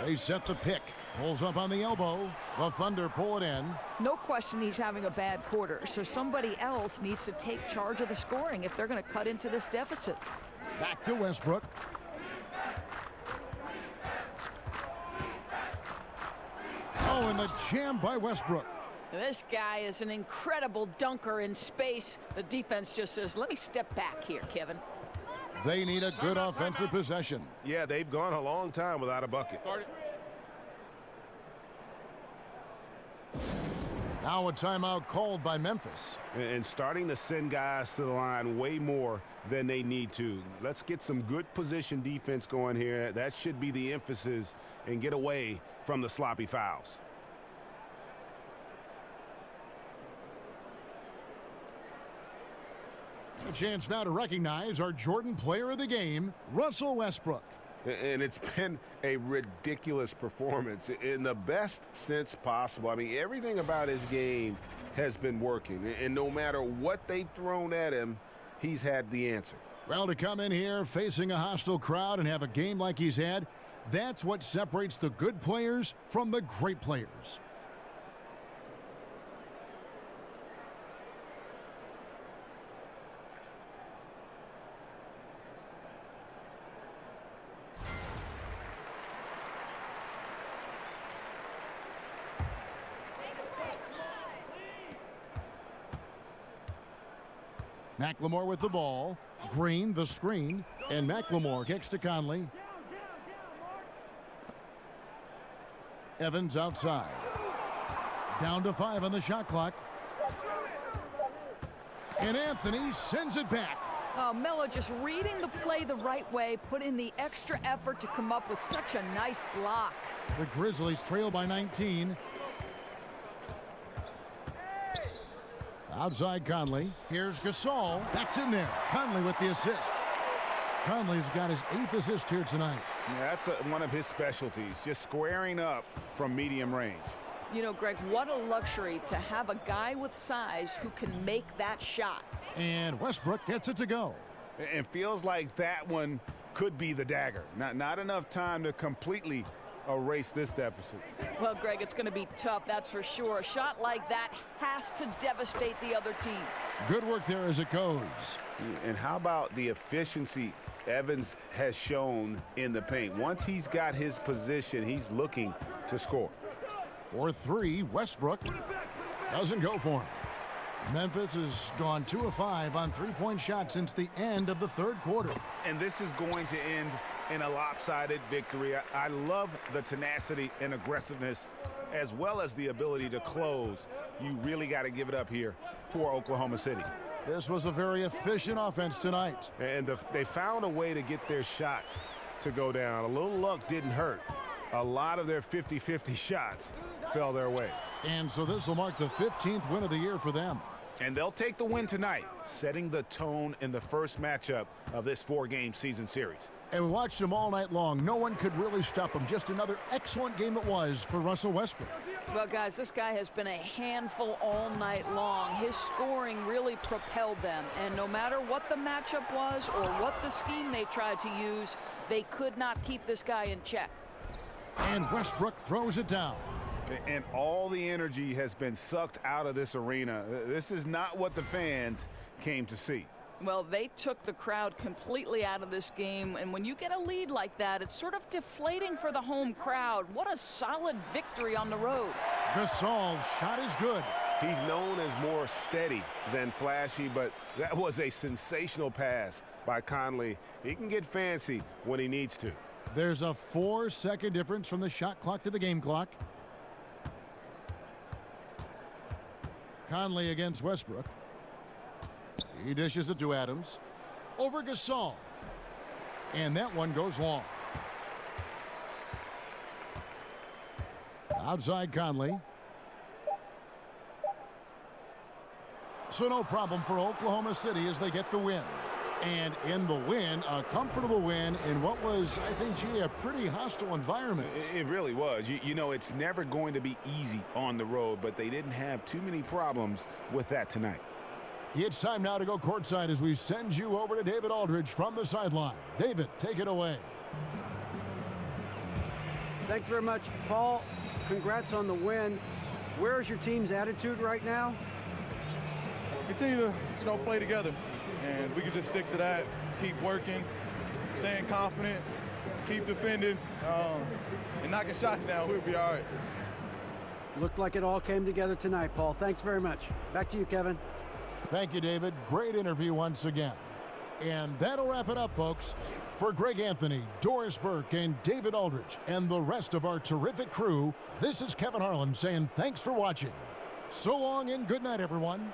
[SPEAKER 5] They set the pick. Pulls up on the elbow. The Thunder pull it in.
[SPEAKER 8] No question he's having a bad quarter, so somebody else needs to take charge of the scoring if they're going to cut into this deficit.
[SPEAKER 5] Back to Westbrook. Oh, and the jam by Westbrook.
[SPEAKER 8] This guy is an incredible dunker in space. The defense just says, let me step back here, Kevin.
[SPEAKER 5] They need a good offensive possession.
[SPEAKER 6] Yeah, they've gone a long time without a bucket.
[SPEAKER 5] Now a timeout called by Memphis.
[SPEAKER 6] And starting to send guys to the line way more than they need to. Let's get some good position defense going here. That should be the emphasis, and get away from the sloppy fouls.
[SPEAKER 5] A chance now to recognize our Jordan Player of the Game, Russell Westbrook.
[SPEAKER 6] And it's been a ridiculous performance in the best sense possible. I mean, everything about his game has been working. And no matter what they've thrown at him, he's had the answer.
[SPEAKER 5] Well, to come in here facing a hostile crowd and have a game like he's had, that's what separates the good players from the great players. McLemore with the ball. Green the screen, and McLemore kicks to Conley. Evans outside. Down to 5 on the shot clock. And Anthony sends it back.
[SPEAKER 8] Oh, Melo just reading the play the right way, put in the extra effort to come up with such a nice block.
[SPEAKER 5] The Grizzlies trail by 19. Outside Conley. Here's Gasol. That's in there. Conley with the assist. Conley's got his 8th assist here tonight.
[SPEAKER 6] Yeah, that's one of his specialties, just squaring up from medium range.
[SPEAKER 8] You know, Greg, what a luxury to have a guy with size who can make that shot.
[SPEAKER 5] And Westbrook gets it to go.
[SPEAKER 6] And feels like that one could be the dagger. Not enough time to completely erase this deficit.
[SPEAKER 8] Well, Greg, it's going to be tough, that's for sure. A shot like that has to devastate the other team.
[SPEAKER 5] Good work there as it goes.
[SPEAKER 6] And how about the efficiency Evans has shown in the paint? Once he's got his position, he's looking to score.
[SPEAKER 5] For 3, Westbrook doesn't go for him. Memphis has gone 2 of 5 on three-point shots since the end of the 3rd quarter.
[SPEAKER 6] And this is going to end in a lopsided victory. I love the tenacity and aggressiveness, as well as the ability to close. You really got to give it up here for Oklahoma City.
[SPEAKER 5] This was a very efficient offense tonight.
[SPEAKER 6] And they found a way to get their shots to go down. A little luck didn't hurt. A lot of their 50-50 shots fell their way.
[SPEAKER 5] And so this will mark the 15th win of the year for them.
[SPEAKER 6] And they'll take the win tonight, setting the tone in the first matchup of this 4-game season series.
[SPEAKER 5] And we watched him all night long. No one could really stop him. Just another excellent game it was for Russell Westbrook.
[SPEAKER 8] Well, guys, this guy has been a handful all night long. His scoring really propelled them. And no matter what the matchup was or what the scheme they tried to use, they could not keep this guy in check.
[SPEAKER 5] And Westbrook throws it down.
[SPEAKER 6] And all the energy has been sucked out of this arena. This is not what the fans came to see.
[SPEAKER 8] Well, they took the crowd completely out of this game, and when you get a lead like that, it's sort of deflating for the home crowd. What a solid victory on the road.
[SPEAKER 5] Gasol's shot is good.
[SPEAKER 6] He's known as more steady than flashy, but that was a sensational pass by Conley. He can get fancy when he needs to.
[SPEAKER 5] There's a 4-second difference from the shot clock to the game clock. Conley against Westbrook. He dishes it to Adams. Over Gasol. And that one goes long. Outside Conley. So no problem for Oklahoma City as they get the win. And in the win, a comfortable win in what was, I think, gee, a pretty hostile environment.
[SPEAKER 10] It really was. You know, it's never going to be easy on the road, but they didn't have too many problems with that tonight.
[SPEAKER 5] It's time now to go courtside as we send you over to David Aldridge from the sideline. David, take it away.
[SPEAKER 7] Thanks very much, Paul. Congrats on the win. Where's your team's attitude right now?
[SPEAKER 12] Continue to, play together. And we can just stick to that, keep working, staying confident, keep defending, and knocking shots down. We'll be all right.
[SPEAKER 7] Looked like it all came together tonight, Paul. Thanks very much. Back to you, Kevin.
[SPEAKER 5] Thank you, David. Great interview once again. And that'll wrap it up, folks. For Greg Anthony, Doris Burke, and David Aldridge, and the rest of our terrific crew, this is Kevin Harlan saying thanks for watching. So long and good night, everyone.